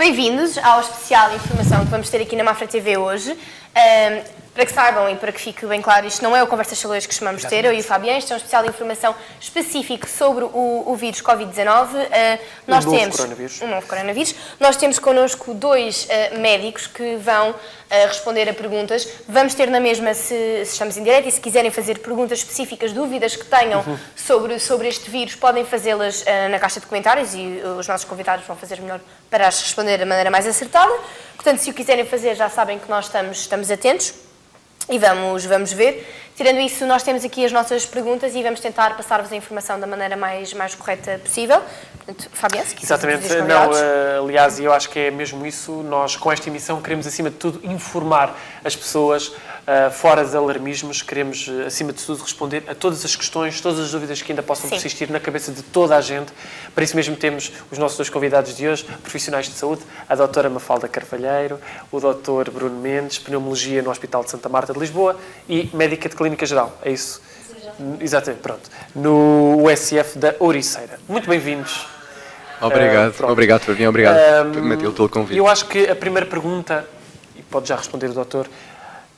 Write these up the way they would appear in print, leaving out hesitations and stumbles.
Bem-vindos ao especial de informação que vamos ter aqui na Mafra TV hoje. Para que saibam e para que fique bem claro, isto não é o Conversas Chaleira que costumamos ter, eu e o Fabiano, isto é um especial de informação específico sobre o vírus Covid-19. Nós temos um novo coronavírus. Nós temos connosco dois médicos que vão responder a perguntas. Vamos ter na mesma, se estamos em direto, e se quiserem fazer perguntas específicas, dúvidas que tenham sobre este vírus, podem fazê-las na caixa de comentários e os nossos convidados vão fazer melhor para as responder da maneira mais acertada. Portanto, se o quiserem fazer, já sabem que nós estamos atentos. E vamos ver. Tirando isso, nós temos aqui as nossas perguntas e vamos tentar passar-vos a informação da maneira mais correta possível. Portanto, Fabiano, se quiser. Exatamente. Não, aliás, eu acho que é mesmo isso. Nós, com esta emissão, queremos, acima de tudo, informar as pessoas fora de alarmismos. Queremos, acima de tudo, responder a todas as questões, todas as dúvidas que ainda possam persistir na cabeça de toda a gente. Para isso mesmo temos os nossos dois convidados de hoje, profissionais de saúde, a doutora Mafalda Carvalheiro, o doutor Bruno Mendes, pneumologia no Hospital de Santa Marta de Lisboa e médica de clínica geral. É isso? Exatamente, pronto. No USF da Ouriceira. Muito bem-vindos. Obrigado, obrigado Fabiano, obrigado por me ter pelo convite. Eu acho que a primeira pergunta, e pode já responder o doutor,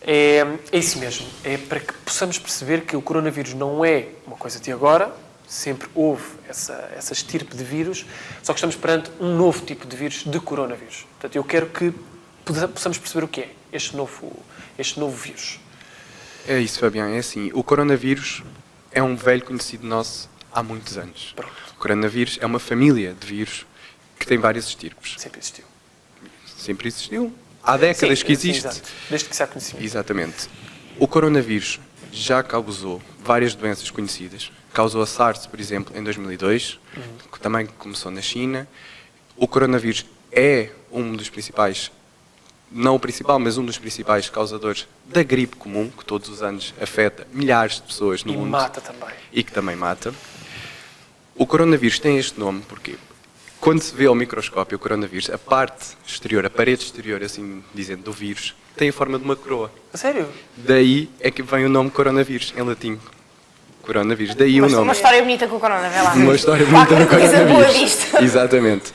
é isso mesmo. É para que possamos perceber que o coronavírus não é uma coisa de agora, sempre houve essa estirpe de vírus, só que estamos perante um novo tipo de vírus, de coronavírus. Portanto, eu quero que possamos perceber o que é este novo vírus. É isso, Fabiano, é assim, o coronavírus é um velho conhecido nosso há muitos anos. Pronto. O coronavírus é uma família de vírus que tem várias estirpes. Sempre existiu. Sempre existiu. Há décadas que existe. Sim, desde que se há conhecimento. Exatamente. O coronavírus já causou várias doenças conhecidas. Causou a SARS, por exemplo, em 2002, que também começou na China. O coronavírus é um dos principais, não o principal, mas um dos principais causadores da gripe comum, que todos os anos afeta milhares de pessoas no mundo. E mata também. E que também mata. O coronavírus tem este nome porque, quando se vê ao microscópio o coronavírus, a parte exterior, a parede exterior, assim dizendo, do vírus, tem a forma de uma coroa. A sério? Daí é que vem o nome coronavírus, em latim. Coronavírus, daí o nome. Uma história bonita com o corona, vê lá. Uma história bonita com o coronavírus. Disto. Exatamente.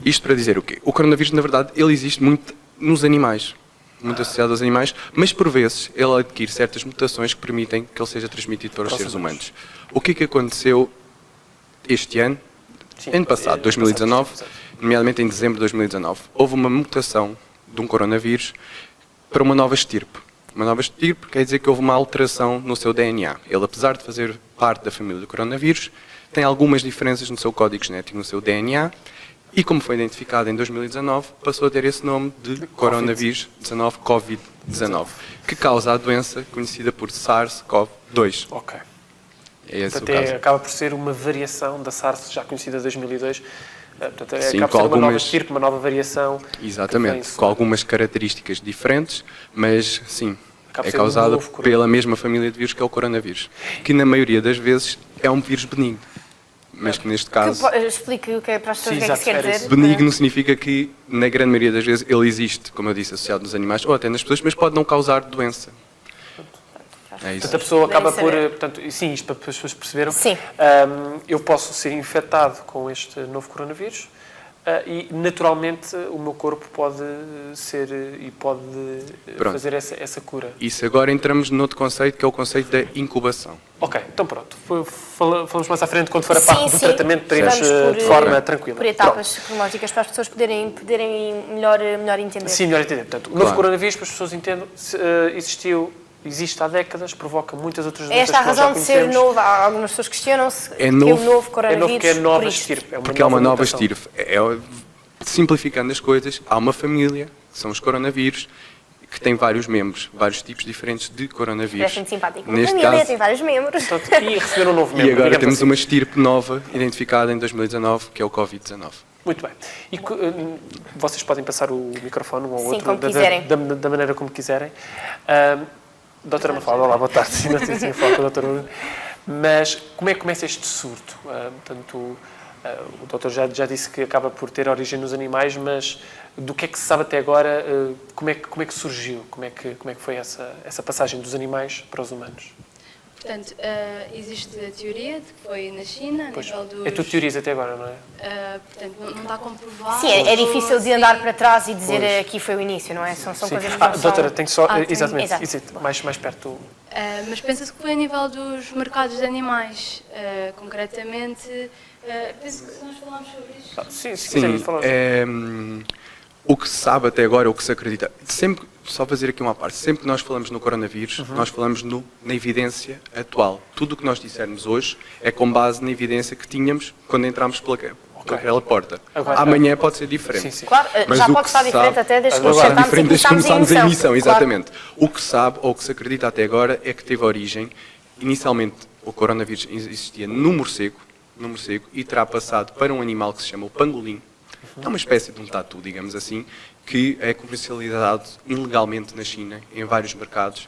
Isto para dizer o quê? O coronavírus, na verdade, ele existe muito nos animais, muito associado aos animais, mas por vezes ele adquire certas mutações que permitem que ele seja transmitido para os seres humanos. O que aconteceu este ano? Ano passado, 2019, nomeadamente em dezembro de 2019, houve uma mutação de um coronavírus para uma nova estirpe. Uma nova estirpe quer dizer que houve uma alteração no seu DNA. Ele, apesar de fazer parte da família do coronavírus, tem algumas diferenças no seu código genético, no seu DNA, e como foi identificado em 2019, passou a ter esse nome de coronavírus 19, Covid-19, que causa a doença conhecida por SARS-CoV-2. Ok. É esse Portanto, o caso. acaba por ser uma variação da SARS, já conhecida em 2002. Portanto, Sim, acaba por com ser uma nova algumas... estirpe, uma nova variação. Exatamente, com algumas características diferentes, mas sim, Acaba é por ser um causada novo pela mesma família de vírus que é o coronavírus, que na maioria das vezes é um vírus benigno, mas que neste caso... Explique o que é para as pessoas, Sim, o que é que se quer exato, dizer. Benigno significa que, na grande maioria das vezes, ele existe, como eu disse, associado nos animais ou até nas pessoas, mas pode não causar doença. É isso. Portanto, a pessoa acaba por... saber. Portanto, sim, isto para as pessoas perceberam. Sim. Eu posso ser infectado com este novo coronavírus e, naturalmente, o meu corpo pode ser e pode fazer essa cura. Isso agora entramos noutro conceito, que é o conceito da incubação. Ok, então pronto. Falamos mais à frente quando for a parte do tratamento para irmos Vamos de forma tranquila. por etapas cronológicas para as pessoas poderem melhor entender. Sim, melhor entender. Portanto, o novo coronavírus, para as pessoas entendam, existe há décadas, provoca muitas outras doenças. Esta é a razão de ser novo. Algumas pessoas questionam-se que é o novo coronavírus. É novo porque é nova estirpe. Porque é uma nova estirpe. Simplificando as coisas, há uma família, que são os coronavírus, que tem vários membros, vários tipos diferentes de coronavírus. Parece muito simpático. Uma Neste família caso, tem vários membros. Portanto, e receber um novo membro. E agora temos assim. uma estirpe nova, identificada em 2019, que é o Covid-19. Muito bem. E vocês podem passar o microfone um ao outro, como quiserem. Da maneira como quiserem. Doutora Mafalda, olá, boa tarde. Sim, não sei se falar com a doutora Bruno. Mas como é que começa este surto? Portanto, o doutor já disse que acaba por ter origem nos animais, mas do que é que se sabe até agora? Como é que surgiu? Como é que foi essa passagem dos animais para os humanos? Portanto, existe a teoria de que foi na China, a Pois, nível dos... é tu teorias até agora, não é? Portanto, não está comprovado. Sim, é difícil de andar para trás e dizer Pois. aqui foi o início, não é? São coisas que Ah, não são... doutora, tenho só... tem- exatamente, exato. exato, mais perto. Mas pensa-se que foi a nível dos mercados de animais. Concretamente, penso que nós falámos sobre isto. Sim, se Sim, quiserem falar. o que se sabe até agora, o que se acredita, sempre, só fazer aqui uma parte, sempre que nós falamos no coronavírus, nós falamos na evidência atual. Tudo o que nós dissermos hoje é com base na evidência que tínhamos quando entramos pelaquela porta. Agora- Amanhã pode ser diferente. Sim, sim. Claro, Mas já o pode que estar se diferente sabe- até desde que Agora, nos Está sentámos diferente e desde que começámos a emissão, Claro. exatamente. O que se sabe, ou o que se acredita até agora, é que teve origem, inicialmente o coronavírus existia no morcego, e terá passado para um animal que se chama o pangolim. É uma espécie de um tatu, digamos assim, que é comercializado ilegalmente na China, em vários mercados.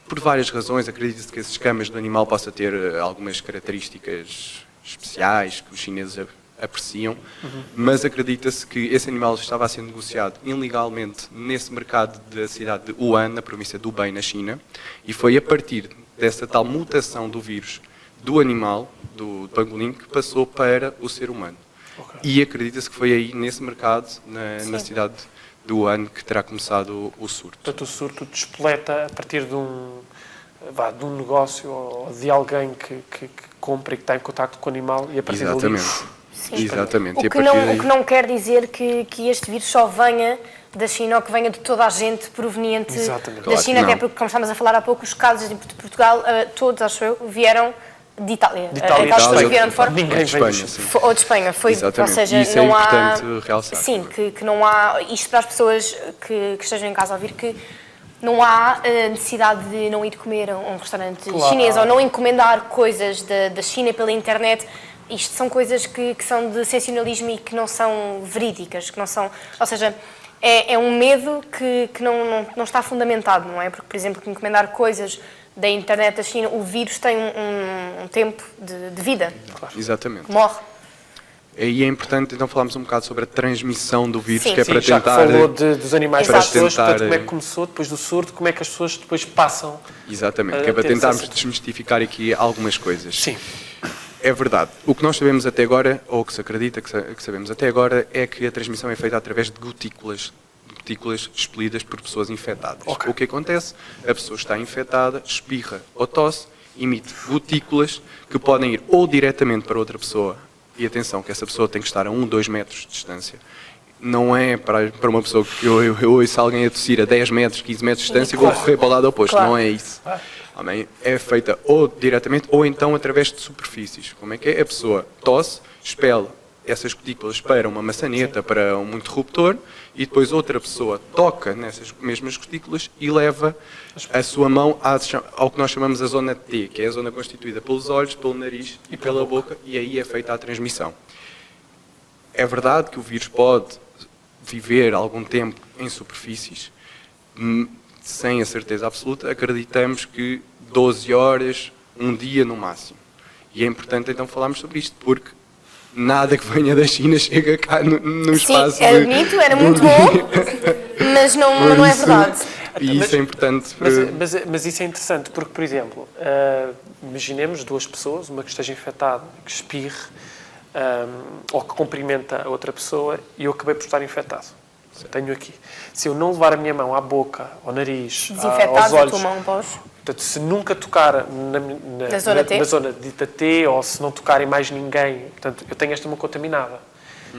Por várias razões, acredita-se que as escamas do animal possa ter algumas características especiais que os chineses apreciam, mas acredita-se que esse animal estava a ser negociado ilegalmente nesse mercado da cidade de Wuhan, na província de Hubei, na China, e foi a partir dessa tal mutação do vírus do animal, do pangolim, que passou para o ser humano. Ok. E acredita-se que foi aí, nesse mercado, na cidade de Wuhan, que terá começado o surto. Portanto, o surto despoleta a partir de um negócio ou de alguém que compra e que está em contacto com o animal e a partir Exatamente. dali... Exatamente. E a O que, partir daí- o que não quer dizer que este vírus só venha da China ou que venha de toda a gente proveniente Exatamente. da Claro China, que não. até porque, como estávamos a falar há pouco, os casos de Portugal, todos, acho eu, vieram de Itália. De Itália, Aquelas pessoas Itália, que vieram de fora, ninguém de vem Espanha, do sim. ou de Espanha, foi, Exatamente. ou seja, Isso é não há... importante realçar. Sim, que não há, isto para as pessoas que estejam em casa a ouvir, que não há necessidade de não ir comer a um restaurante Claro. chinês ou não encomendar coisas da China pela internet. Isto são coisas que são de sensacionalismo e que não são verídicas, que não são... Ou seja, é um medo que não está fundamentado, não é? Porque, por exemplo, que encomendar coisas da internet da China, o vírus tem um tempo de vida, Exatamente. morre. E é importante, então, falarmos um bocado sobre a transmissão do vírus, Sim. que é Sim, para já que tentar... falou dos animais Para para as pessoas, tentar- portanto, como é que começou, depois do surto, como é que as pessoas depois passam. Exatamente, que é para ter tentarmos acesso. desmistificar aqui algumas coisas. Sim. É verdade. O que nós sabemos até agora, ou que se acredita que sabemos até agora, é que a transmissão é feita através de gotículas expelidas por pessoas infectadas. Ok. O que acontece? A pessoa está infectada, espirra ou tosse, emite gotículas que podem ir ou diretamente para outra pessoa, e atenção, que essa pessoa tem que estar a 2 metros de distância. Não é para uma pessoa que eu ouço alguém a tossir a 10 metros, 15 metros de distância e vou correr para o lado oposto. Claro. Não é isso. Amém? É feita ou diretamente ou então através de superfícies. Como é que é? A pessoa tosse, expele essas gotículas para uma maçaneta, para um interruptor, e depois outra pessoa toca nessas mesmas gotículas e leva a sua mão ao que nós chamamos a zona T, que é a zona constituída pelos olhos, pelo nariz e pela boca, e aí é feita a transmissão. É verdade que o vírus pode viver algum tempo em superfícies, sem a certeza absoluta, acreditamos que 12 horas, um dia no máximo. E é importante então falarmos sobre isto, porque nada que venha da China chega cá no espaço. Sim, era bonito, era muito bom, mas não é verdade. E isso é importante. Mas isso é interessante, porque, por exemplo, imaginemos duas pessoas, uma que esteja infectada, que espirre, ou que cumprimenta a outra pessoa, e eu acabei por estar infectado. Tenho aqui. Se eu não levar a minha mão à boca, ao nariz, aos Desinfetares a olhos... tua mão, pós. Portanto, se nunca tocar Na zona T? na zona dita T, ou se não tocar em mais ninguém, portanto, eu tenho esta mão contaminada.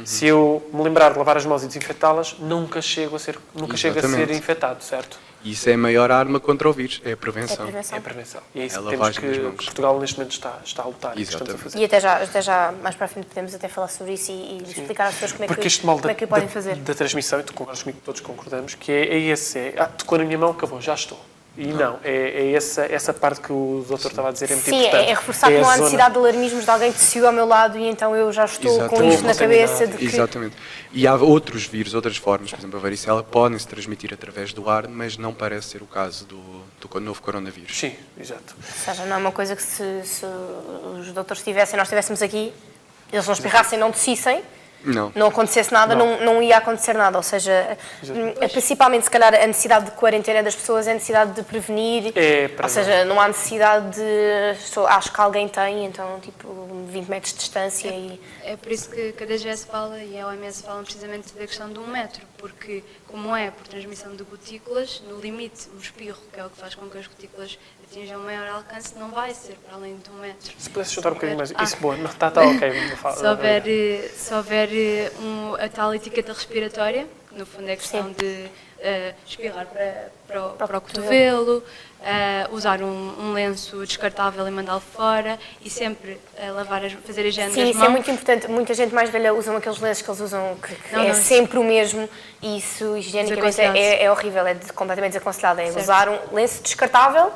Se eu me lembrar de lavar as mãos e desinfetá-las, nunca chego a ser Exatamente. infectado, certo? Isso é a maior arma contra o vírus, é a prevenção. É a prevenção. E é isso É que a temos lavagem das mãos. que Portugal neste momento está a lutar e que estamos a Exatamente. fazer. E até já mais para a frente podemos até falar sobre isso e explicar às pessoas como é Porque este mal como é que podem fazer. da transmissão, e tu concordas comigo, todos concordamos, que é esse. Tocou na minha mão, acabou, já estou. E não, é essa parte que o doutor estava a dizer, é muito Sim, importante. é reforçar que não há a zona- necessidade de alarmismos de alguém que tossiu ao meu lado e então eu já estou com Exatamente. isto na cabeça de que... Exatamente. E há outros vírus, outras formas, por exemplo, a varicela, podem se transmitir através do ar, mas não parece ser o caso do novo coronavírus. Sim, exato. Ou seja, não é uma coisa que se os doutores tivessem, nós estivéssemos aqui, eles não espirrassem, não tossissem, Não. acontecesse nada, não ia acontecer nada. Ou seja, principalmente, se calhar, a necessidade de quarentena das pessoas é a necessidade de prevenir. Ou seja, não há necessidade de... Acho que alguém tem, então, tipo, 20 metros de distância e... É por isso que a DGS fala e a OMS falam precisamente da questão de 1 metro, porque como é por transmissão de gotículas, no limite, um espirro, que é o que faz com que as gotículas atinjam um maior alcance, não vai ser para além de 1 metro. Se pudesse juntar um bocadinho mais. Isso, boa. Não, está ok. Se houver a tal etiqueta respiratória, que no fundo é questão de espirrar para o cotovelo, usar um lenço descartável e mandá-lo fora e sempre fazer a higiene das mãos. Sim, isso é muito importante. Muita gente mais velha usam aqueles lenços que eles usam, que sempre o mesmo, e isso higienicamente é horrível, é completamente desaconselhado. É usar um lenço descartável,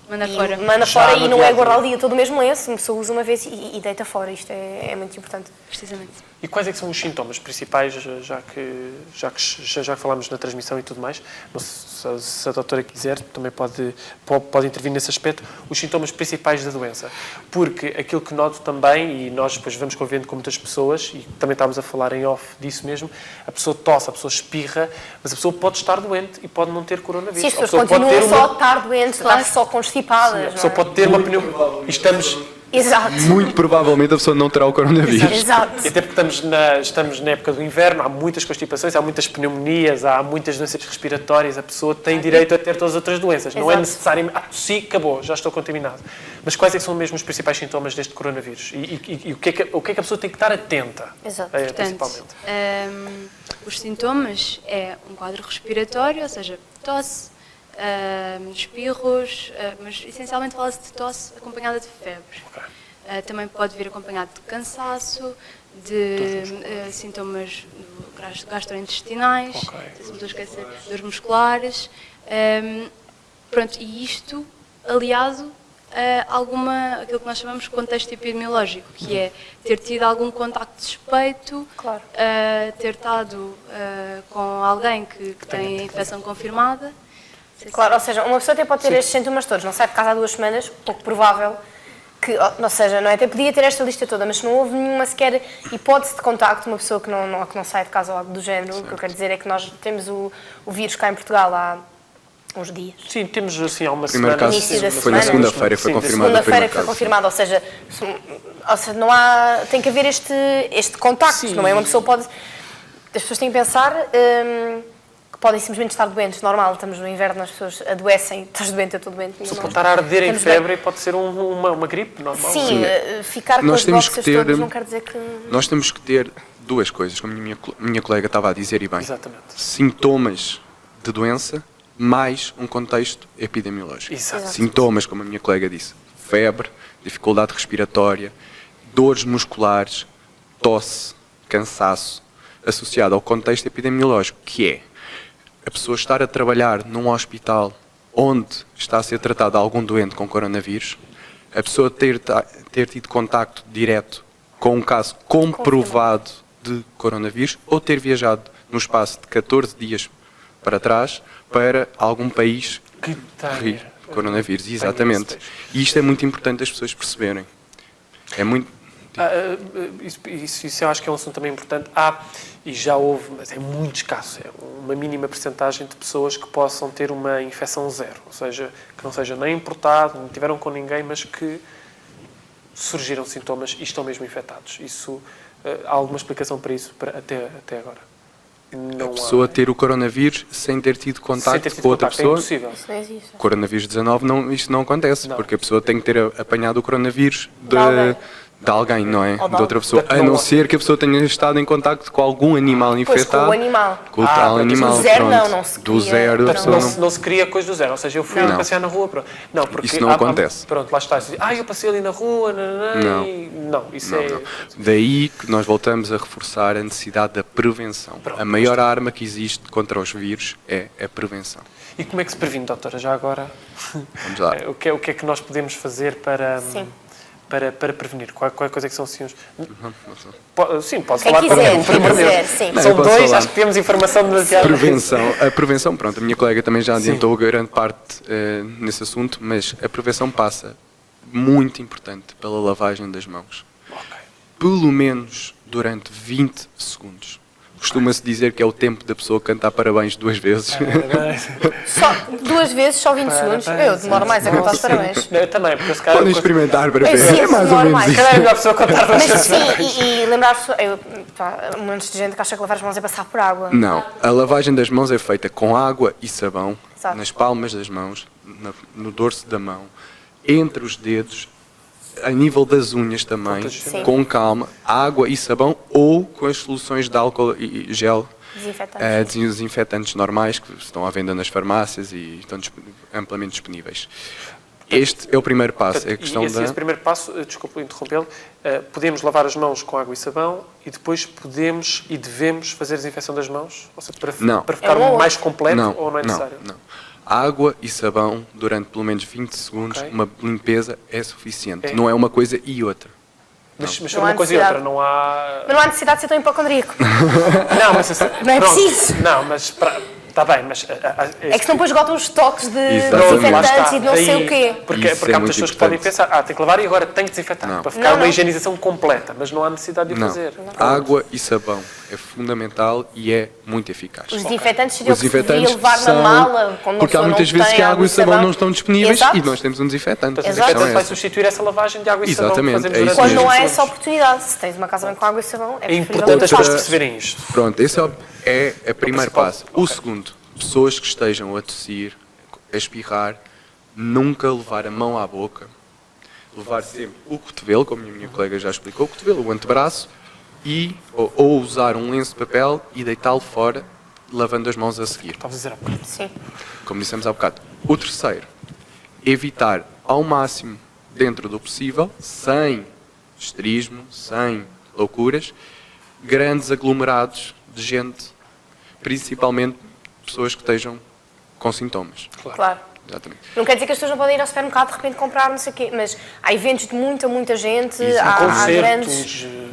manda fora e não é guardar o dia todo o mesmo lenço, uma pessoa usa uma vez e deita fora. Isto é muito importante. Precisamente. E quais é que são os sintomas principais, já que falámos na transmissão e tudo mais? Não sei se a doutora quiser, também pode intervir nesse aspecto, os sintomas principais da doença. Porque aquilo que noto também, e nós depois vamos convivendo com muitas pessoas, e também estávamos a falar em off disso mesmo, a pessoa tosse, a pessoa espirra, mas a pessoa pode estar doente e pode não ter coronavírus. Sim, as pessoas continuam só a estar doentes, estar só constipadas. Sim, a pessoa pode ter uma pneumonia. Exato. Muito provavelmente a pessoa não terá o coronavírus. Exato. E até porque estamos na época do inverno, há muitas constipações, há muitas pneumonias, há muitas doenças respiratórias, a pessoa tem direito a ter todas as outras doenças. Não é necessariamente, tossi, acabou, já estou contaminado. Mas quais é que são mesmo os principais sintomas deste coronavírus? E o que é que a pessoa tem que estar atenta? Exato. Principalmente. Os sintomas é um quadro respiratório, ou seja, tosse, espirros, mas essencialmente fala-se de tosse acompanhada de febre. Okay. Também pode vir acompanhado de cansaço, de sintomas gastrointestinais, se não estou a esquecer, dores musculares. Pronto, e isto aliado a aquilo que nós chamamos de contexto epidemiológico, que é ter tido algum contacto suspeito, Claro. ter estado com alguém que tem infecção confirmada. Claro, ou seja, uma pessoa até pode ter estes sintomas todos, não sai de casa há 2 semanas, pouco provável, que, ou seja, não é? Até podia ter esta lista toda, mas se não houve nenhuma sequer hipótese de contacto, uma pessoa que não sai de casa ou algo do género, o que eu quero dizer é que nós temos o vírus cá em Portugal há uns dias. Sim, temos assim há uma Primeiro semana. caso Início da foi na semana. segunda-feira, foi Sim, confirmado o Segunda-feira primeiro que foi caso. confirmado, ou seja, não há, tem que haver este contacto, Sim. não é? Uma pessoa pode, as pessoas têm que pensar que podem simplesmente estar doentes, normal, estamos no inverno, as pessoas adoecem, estás doente, eu estou doente. A pessoa pode estar a arder em febre e pode ser uma gripe normal. Sim, ficar com Nós as temos boxas que ter- todas não quer dizer que... Nós temos que ter 2 coisas, como a minha colega estava a dizer, e bem. Exatamente. Sintomas de doença mais um contexto epidemiológico. Exato. Sintomas, como a minha colega disse, febre, dificuldade respiratória, dores musculares, tosse, cansaço, associado ao contexto epidemiológico, que é a pessoa estar a trabalhar num hospital onde está a ser tratado algum doente com coronavírus, a pessoa ter tido contacto direto com um caso comprovado de coronavírus ou ter viajado no espaço de 14 dias para trás para algum país Que tem coronavírus. Exatamente. E isto é muito importante as pessoas perceberem. É muito... Isso eu acho que é um assunto também importante. E já houve, mas é muito escasso, é uma mínima percentagem de pessoas que possam ter uma infecção zero, ou seja, que não seja nem importado, não tiveram com ninguém, mas que surgiram sintomas e estão mesmo infectados. Isso, há alguma explicação para isso até agora? Não a pessoa ter o coronavírus sem ter tido contacto com outra pessoa. É impossível. Isso não existe. Coronavírus 19, isto não acontece, porque a pessoa tem que ter apanhado o coronavírus de alguém, não é? Ou De outra pessoa. A não ser que a pessoa tenha estado em contacto com algum animal infectado. Com o animal. Com o tal animal. do zero pronto. não se Do cria. zero, a Portanto, pessoa Não se cria coisa do zero, ou seja, eu fui Não. passear na rua, pronto. Não, porque Isso não acontece. Pronto, lá está. Eu passei ali na rua, Não. não, isso Não, é... não. Daí que nós voltamos a reforçar a necessidade da prevenção. Pronto, A maior arma que existe contra os vírus é a prevenção. E como é que se previne, doutora, já agora? Vamos lá. O que é que nós podemos fazer para... Sim. Para prevenir? Qual coisa é que são assim os... Uhum. Sim, pode Quem falar quiser, para mim, quem por amor de quiser, Deus. sim. Não, São eu posso 2, falar. acho que temos informação demasiado. A prevenção, pronto, a minha colega também já adiantou grande parte nesse assunto, mas a prevenção passa, muito importante, pela lavagem das mãos. Ok. Pelo menos durante 20 segundos. Costuma-se dizer que é o tempo da pessoa cantar parabéns 2 vezes. Só 2 vezes, só 20 segundos. Eu demoro mais a contar os parabéns. Eu também, porque se calhar... Podem experimentar para ver. Sim, É mais ou demora menos mais. isso. Calhar é melhor a pessoa contar Mas duas vezes. sim, e lembrar-se, há muitos de gente que acha que lavar as mãos é passar por água. Não, a lavagem das mãos é feita com água e sabão, Exato. nas palmas das mãos, no dorso da mão, entre os dedos, a nível das unhas também, Sim. com calma, água e sabão ou com as soluções de álcool e gel, Desinfetantes. desinfetantes normais que estão à venda nas farmácias e estão amplamente disponíveis. Este é o primeiro passo, é a questão E esse primeiro passo, desculpe interrompê-lo, podemos lavar as mãos com água e sabão e depois podemos e devemos fazer a desinfecção das mãos? Ou seja, Não. para ficar É um ou mais completo ou não é não, necessário? não. Água e sabão durante pelo menos 20 segundos, Ok. uma limpeza é suficiente. É. Não é uma coisa e outra. Mas Não sobre há uma coisa e necessidade. outra, não há... Mas não há necessidade de ser tão hipocondríaco. Não, mas... Não é pronto. preciso. Não, mas... Está bem, mas... É que senão depois esgotam os toques de Exatamente. desinfetantes e de não sei o quê. Porque, Isso porque é há muito muitas pessoas que podem importante. pensar, tem que lavar e agora tem que desinfetar, Não. para ficar Não, uma não. higienização completa, mas não há necessidade de o Não. fazer. Água e sabão é fundamental e é muito eficaz. Os desinfetantes seriam Os o que se devia desinfetantes levar são... na mala. Quando uma Porque há pessoa muitas não vezes tem que a água e sabão não estão disponíveis Exato. e nós temos um desinfetante. Portanto, o A questão desinfetante é vai essa. substituir essa lavagem de água e sabão que Exatamente, fazemos é isso durante Quando mesmo. não há 20 essa segundos. oportunidade, se tens uma casa bem com água e sabão, é É preferível importante as deixar. pessoas perceberem isto. Pronto, esse é o primeiro principal. passo. O segundo, pessoas que estejam a tossir, a espirrar, nunca levar a mão à boca, levar sempre o cotovelo, como a minha colega já explicou, o cotovelo, o antebraço, ou usar um lenço de papel e deitá-lo fora, lavando as mãos a seguir, Estava a dizer há bocado. Sim. como dissemos há bocado. O terceiro, evitar ao máximo, dentro do possível, sem histerismo, sem loucuras, grandes aglomerados de gente, principalmente pessoas que estejam com sintomas. Claro. Exatamente. Não quer dizer que as pessoas não podem ir ao supermercado de repente comprar não sei o quê, mas há eventos de muita gente, há grandes... Concertos,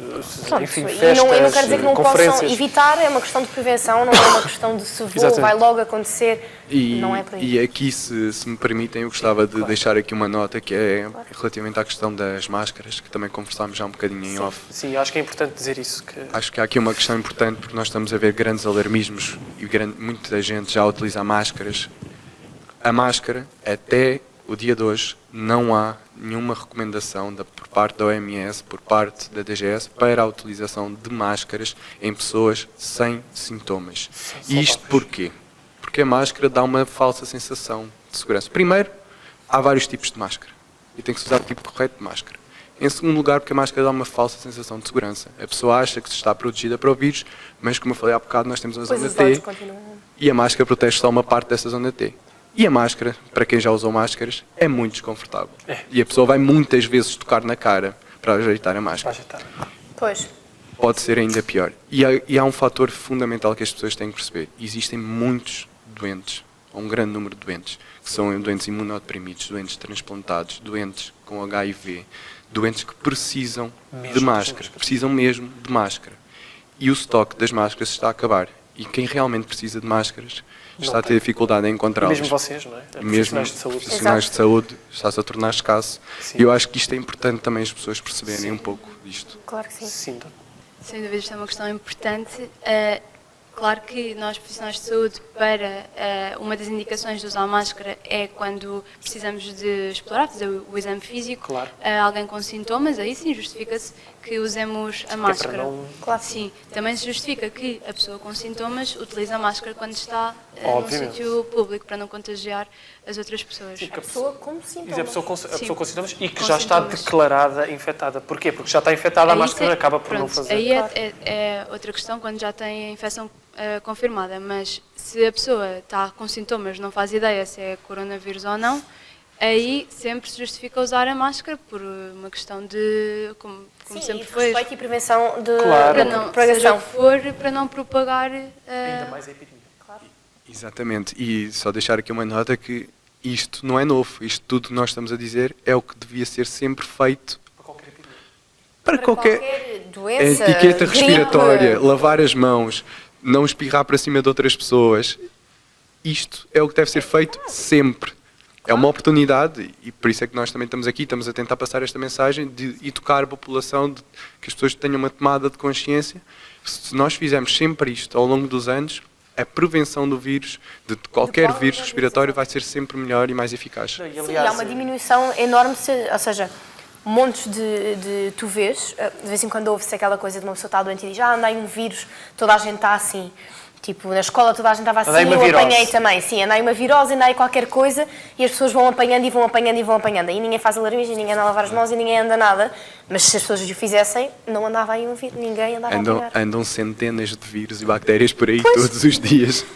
Pronto, enfim, e festas, não quer dizer que não possam conferências. evitar, é uma questão de prevenção, não é uma questão de se vou, Exatamente. vai logo acontecer, E, não é por aí. e aqui, se me permitem, eu gostava de deixar aqui uma nota que é relativamente à questão das máscaras, que também conversámos já um bocadinho em off. Sim, acho que é importante dizer isso. Que... Acho que há aqui uma questão importante porque nós estamos a ver grandes alarmismos e muita gente já utiliza máscaras. A máscara, até o dia de hoje, não há nenhuma recomendação por parte da OMS, por parte da DGS, para a utilização de máscaras em pessoas sem sintomas. E isto porquê? Porque a máscara dá uma falsa sensação de segurança. Primeiro, há vários tipos de máscara e tem que se usar o tipo correto de máscara. Em segundo lugar, porque a máscara dá uma falsa sensação de segurança. A pessoa acha que se está protegida para o vírus, mas como eu falei há bocado, nós temos uma Depois zona os olhos T continuam... e a máscara protege só uma parte dessa zona T. E a máscara, para quem já usou máscaras, é muito desconfortável. E a pessoa vai muitas vezes tocar na cara para ajeitar a máscara. Pois. Pode ser ainda pior. E há um fator fundamental que as pessoas têm que perceber. Existem muitos doentes, ou um grande número de doentes, que são doentes imunodeprimidos, doentes transplantados, doentes com HIV, doentes que precisam de máscara, precisam mesmo de máscara. E o estoque das máscaras está a acabar. E quem realmente precisa de máscaras está a ter dificuldade em encontrá-las. Mesmo vocês, não é? E mesmo Profissionais de saúde. profissionais de saúde está-se a tornar escasso. Sim. E eu acho que isto é importante também as pessoas perceberem um pouco disto. Claro que sim. Sim. Sem dúvida, isto é uma questão importante. Claro que nós, profissionais de saúde, para uma das indicações de usar máscara é quando precisamos de explorar, fazer o exame físico. Claro. Alguém com sintomas, aí sim justifica-se que usemos a máscara. não- Claro. Sim, também se justifica que a pessoa com sintomas utiliza a máscara quando está num Obviamente. sítio público para não contagiar as outras pessoas. A pessoa com E sintomas. a pessoa com Sim. sintomas e que Com já está sintomas. declarada infectada. Porquê? Porque já está infectada, a Aí máscara tem- acaba por não pronto, fazer. Aí é outra questão quando já tem a infecção confirmada, mas se a pessoa está com sintomas, não faz ideia se é coronavírus ou não, aí sempre se justifica usar a máscara por uma questão de, como Sim, sempre e de foi, respeito e prevenção de Claro. para não, seja propagação. o que for, para não propagar. Ainda mais a epidemia. Exatamente. E só deixar aqui uma nota que isto não é novo. Isto tudo que nós estamos a dizer é o que devia ser sempre feito Para qualquer epidemia. para qualquer doença, etiqueta gripe. respiratória, lavar as mãos, não espirrar para cima de outras pessoas. Isto é o que deve ser feito sempre. É uma oportunidade e por isso é que nós também estamos aqui, estamos a tentar passar esta mensagem de educar a população, de que as pessoas tenham uma tomada de consciência. Se nós fizermos sempre isto ao longo dos anos, a prevenção do vírus, de qualquer vírus respiratório, vai ser sempre melhor e mais eficaz. E, Sim, aliás, há uma diminuição enorme, ou seja, montes de tu vês, de vez em quando ouve-se aquela coisa de uma pessoa está doente e diz, anda aí um vírus, toda a gente está assim. Tipo, na escola toda a gente estava assim, Anda aí uma eu virose. apanhei também. Sim, anda aí uma virose, anda aí qualquer coisa e as pessoas vão apanhando e vão apanhando e vão apanhando. Aí ninguém faz alarmismo, ninguém anda a lavar as mãos e ninguém anda nada. Mas se as pessoas o fizessem, não andava aí um vírus, ninguém andava a apanhar. Andam centenas de vírus e bactérias por aí todos os dias,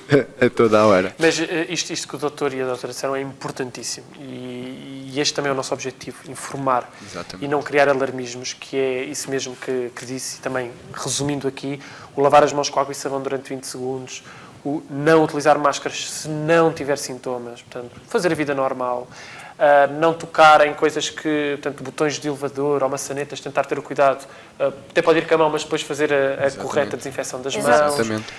a toda a hora. Mas isto que o doutor e a doutora disseram é importantíssimo e este também é o nosso objetivo, informar. Exatamente. E não criar alarmismos, que é isso mesmo que disse, e também resumindo aqui, o lavar as mãos com água e sabão durante 20 segundos, o não utilizar máscaras se não tiver sintomas, portanto, fazer a vida normal, não tocar em coisas que, portanto, botões de elevador ou maçanetas, tentar ter o cuidado, até pode ir com a mão, mas depois fazer a correta desinfecção das mãos, Exatamente.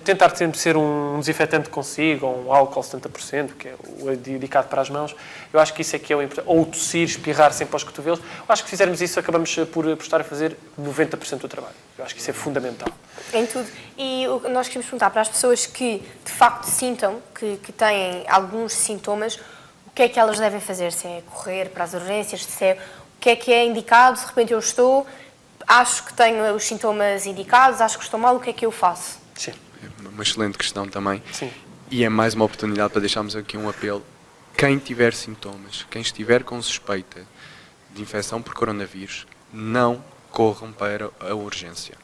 tentar sempre ser um desinfetante consigo, ou um álcool 70%, que é o indicado para as mãos. Eu acho que isso é que é o importante. Ou tossir, espirrar sempre aos cotovelos. Eu acho que se fizermos isso, acabamos por estar a fazer 90% do trabalho. Eu acho que isso é fundamental. Em tudo. E nós queremos perguntar para as pessoas que de facto sintam que têm alguns sintomas, o que é que elas devem fazer? Se é correr para as urgências, se é, o que é indicado? De repente eu acho que tenho os sintomas indicados, acho que estou mal, o que é que eu faço? Sim. É uma excelente questão também. Sim. E é mais uma oportunidade para deixarmos aqui um apelo. Quem tiver sintomas, quem estiver com suspeita de infecção por coronavírus, não corram para a urgência.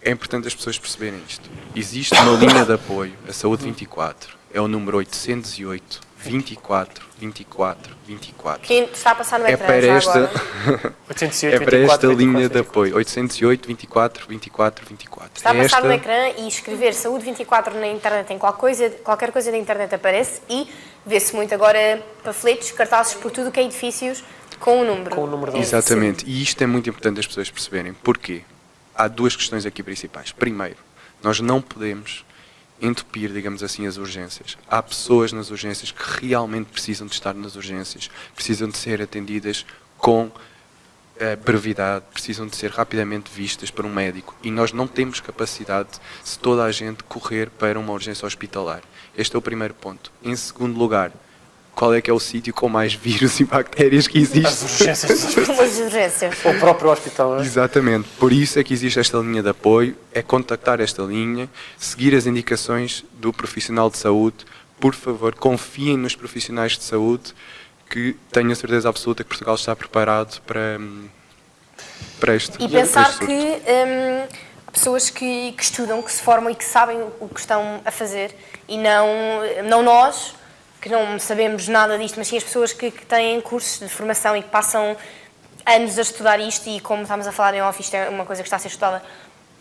É importante as pessoas perceberem isto. Existe uma linha de apoio, a Saúde 24, é o número 808 24 24 24. Quem está a passar no É ecrã para já esta, agora? 808, é para 24, esta linha 24. de apoio, 808 24 24 24. Está a passar Esta- no ecrã e escrever Saúde 24 na internet, em qualquer coisa da internet aparece e vê-se muito agora panfletos, cartazes por tudo que é edifícios com o número. Com o número de Exatamente, e isto é muito importante as pessoas perceberem. Porquê? Há duas questões aqui principais. Primeiro, nós não podemos entupir, digamos assim, as urgências. Há pessoas nas urgências que realmente precisam de estar nas urgências, precisam de ser atendidas com brevidade, precisam de ser rapidamente vistas por um médico e nós não temos capacidade, se toda a gente correr para uma urgência hospitalar. Este é o primeiro ponto. Em segundo lugar, qual é que é o sítio com mais vírus e bactérias que As existe? urgências dos hospitais. Umas urgências. Ou o próprio hospital, não é? Exatamente. Por isso é que existe esta linha de apoio, é contactar esta linha, seguir as indicações do profissional de saúde. Por favor, confiem nos profissionais de saúde, que tenho a certeza absoluta que Portugal está preparado para este E pensar surto. que há pessoas que estudam, que se formam e que sabem o que estão a fazer e não nós, que não sabemos nada disto, mas sim as pessoas que têm cursos de formação e que passam anos a estudar isto e, como estamos a falar em off, isto é uma coisa que está a ser estudada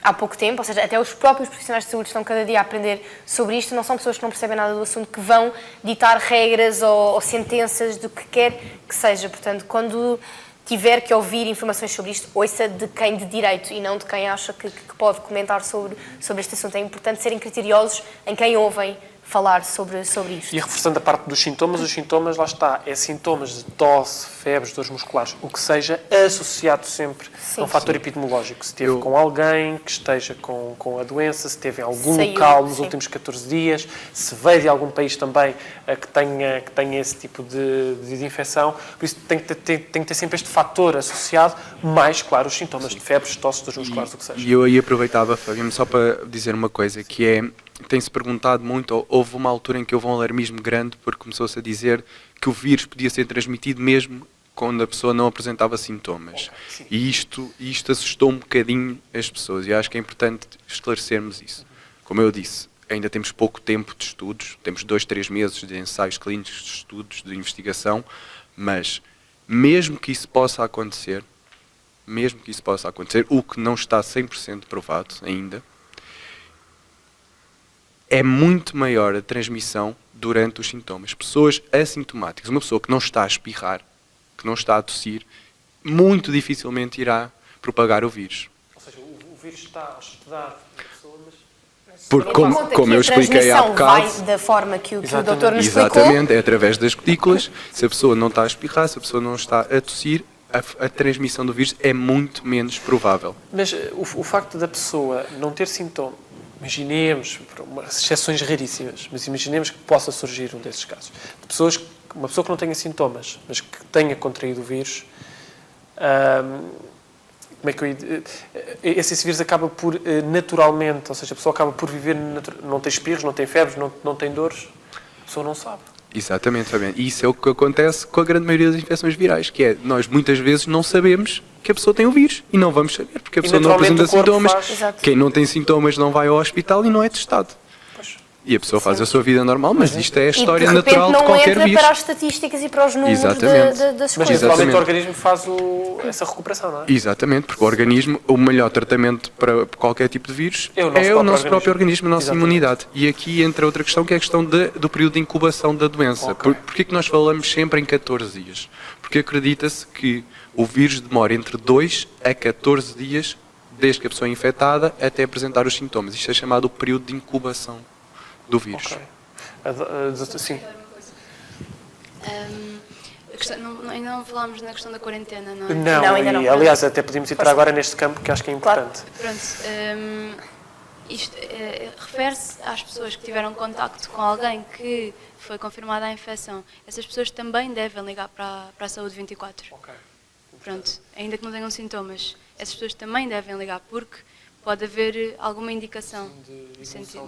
há pouco tempo, ou seja, até os próprios profissionais de saúde estão cada dia a aprender sobre isto, não são pessoas que não percebem nada do assunto, que vão ditar regras ou sentenças do que quer que seja. Portanto, quando tiver que ouvir informações sobre isto, ouça de quem de direito e não de quem acha que pode comentar sobre este assunto. É importante serem criteriosos em quem ouvem falar sobre isto. E reforçando a parte dos sintomas, os sintomas, lá está, é sintomas de tosse, febres, dores musculares, o que seja, associado sempre a um fator epidemiológico. Se esteve com alguém que esteja com a doença, se esteve em algum local nos últimos 14 dias, se veio de algum país também que tenha esse tipo de infecção. Por isso tem que ter sempre este fator associado, mais, claro, os sintomas de febres, tosse, dores musculares, o que seja. E eu aí aproveitava, Fábio, só para dizer uma coisa, que é, tem-se perguntado muito, houve uma altura em que houve um alarmismo grande, porque começou-se a dizer que o vírus podia ser transmitido mesmo quando a pessoa não apresentava sintomas. E isto assustou um bocadinho as pessoas, e acho que é importante esclarecermos isso. Como eu disse, ainda temos pouco tempo de estudos, temos 2-3 meses de ensaios clínicos, de estudos, de investigação, mas mesmo que isso possa acontecer, o que não está 100% provado ainda, é muito maior a transmissão durante os sintomas. Pessoas assintomáticas, uma pessoa que não está a espirrar, que não está a tossir, muito dificilmente irá propagar o vírus. Ou seja, o vírus está a estudar a pessoa, mas Porque, Tendo em conta como que eu a expliquei há transmissão bocado... vai da forma que o Exatamente. doutor nos explicou. Exatamente, é através das gotículas. Se a pessoa não está a espirrar, se a pessoa não está a tossir, a transmissão do vírus é muito menos provável. Mas o facto da pessoa não ter sintoma, imaginemos, por exceções raríssimas, mas imaginemos que possa surgir um desses casos. Uma pessoa que não tenha sintomas, mas que tenha contraído o vírus, como é que esse vírus acaba por naturalmente, ou seja, a pessoa acaba por viver, não tem espirros, não tem febres, não tem dores, a pessoa não sabe. Exatamente, Fabiano. E isso é o que acontece com a grande maioria das infecções virais, que é, nós muitas vezes não sabemos que a pessoa tem o vírus e não vamos saber, porque a pessoa não naturalmente apresenta o corpo sintomas. faz- Quem não tem sintomas não vai ao hospital e não é testado. Pois. E a pessoa faz a sua vida normal, mas isto é a E história de repente natural de não qualquer entra vírus. para as estatísticas e para os números Exatamente. das Mas coisas. naturalmente Exatamente. o organismo faz essa recuperação, não é? Exatamente, porque o organismo, o melhor tratamento para qualquer tipo de vírus É é o o nosso nosso próprio organismo, a nossa Exatamente. imunidade. E aqui entra outra questão, que é a questão do período de incubação da doença. Ok. Porquê que nós falamos sempre em 14 dias? Porque acredita-se que o vírus demora entre 2 a 14 dias desde que a pessoa é infectada até apresentar os sintomas. Isto é chamado o período de incubação do vírus. Ok. Sim. Ainda não falámos na questão da quarentena, não é? Não, ainda não. e aliás até podemos entrar agora neste campo que acho que é Claro. importante. Pronto, isto refere-se às pessoas que tiveram contacto com alguém que foi confirmada a infecção. Essas pessoas também devem ligar para a Saúde 24. Ok. Pronto, ainda que não tenham sintomas, essas pessoas também devem ligar, porque pode haver alguma indicação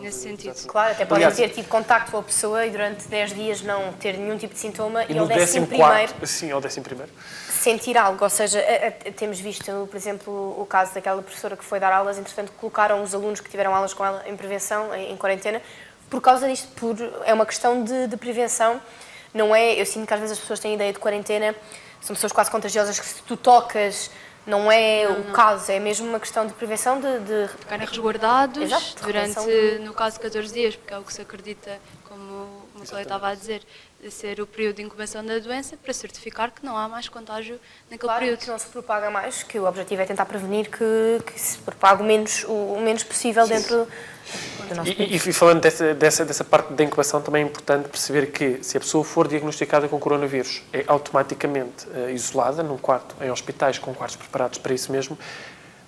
nesse sentido. Claro, até podem Aliás, ter tido contacto com a pessoa e durante 10 dias não ter nenhum tipo de sintoma E e no ao 11º 14º, sim, ao 11º. sentir algo. Ou seja, temos visto, por exemplo, o caso daquela professora que foi dar aulas, entretanto colocaram os alunos que tiveram aulas com ela em prevenção, em quarentena, por causa disto. É uma questão de prevenção, não é? Eu sinto que às vezes as pessoas têm ideia de quarentena, são pessoas quase contagiosas que se tu tocas, não é o caso, é mesmo uma questão de prevenção de Ficarem resguardados Exato, durante, retenção no caso, 14 dias, porque é o que se acredita, como o meu colega estava a dizer, de ser o período de incubação da doença, para certificar que não há mais contágio naquele Claro, período. que não se propaga mais, que o objetivo é tentar prevenir que se propague o menos possível dentro do nosso país. E falando dessa parte da incubação, também é importante perceber que se a pessoa for diagnosticada com coronavírus, é automaticamente isolada num quarto, em hospitais com quartos preparados para isso mesmo,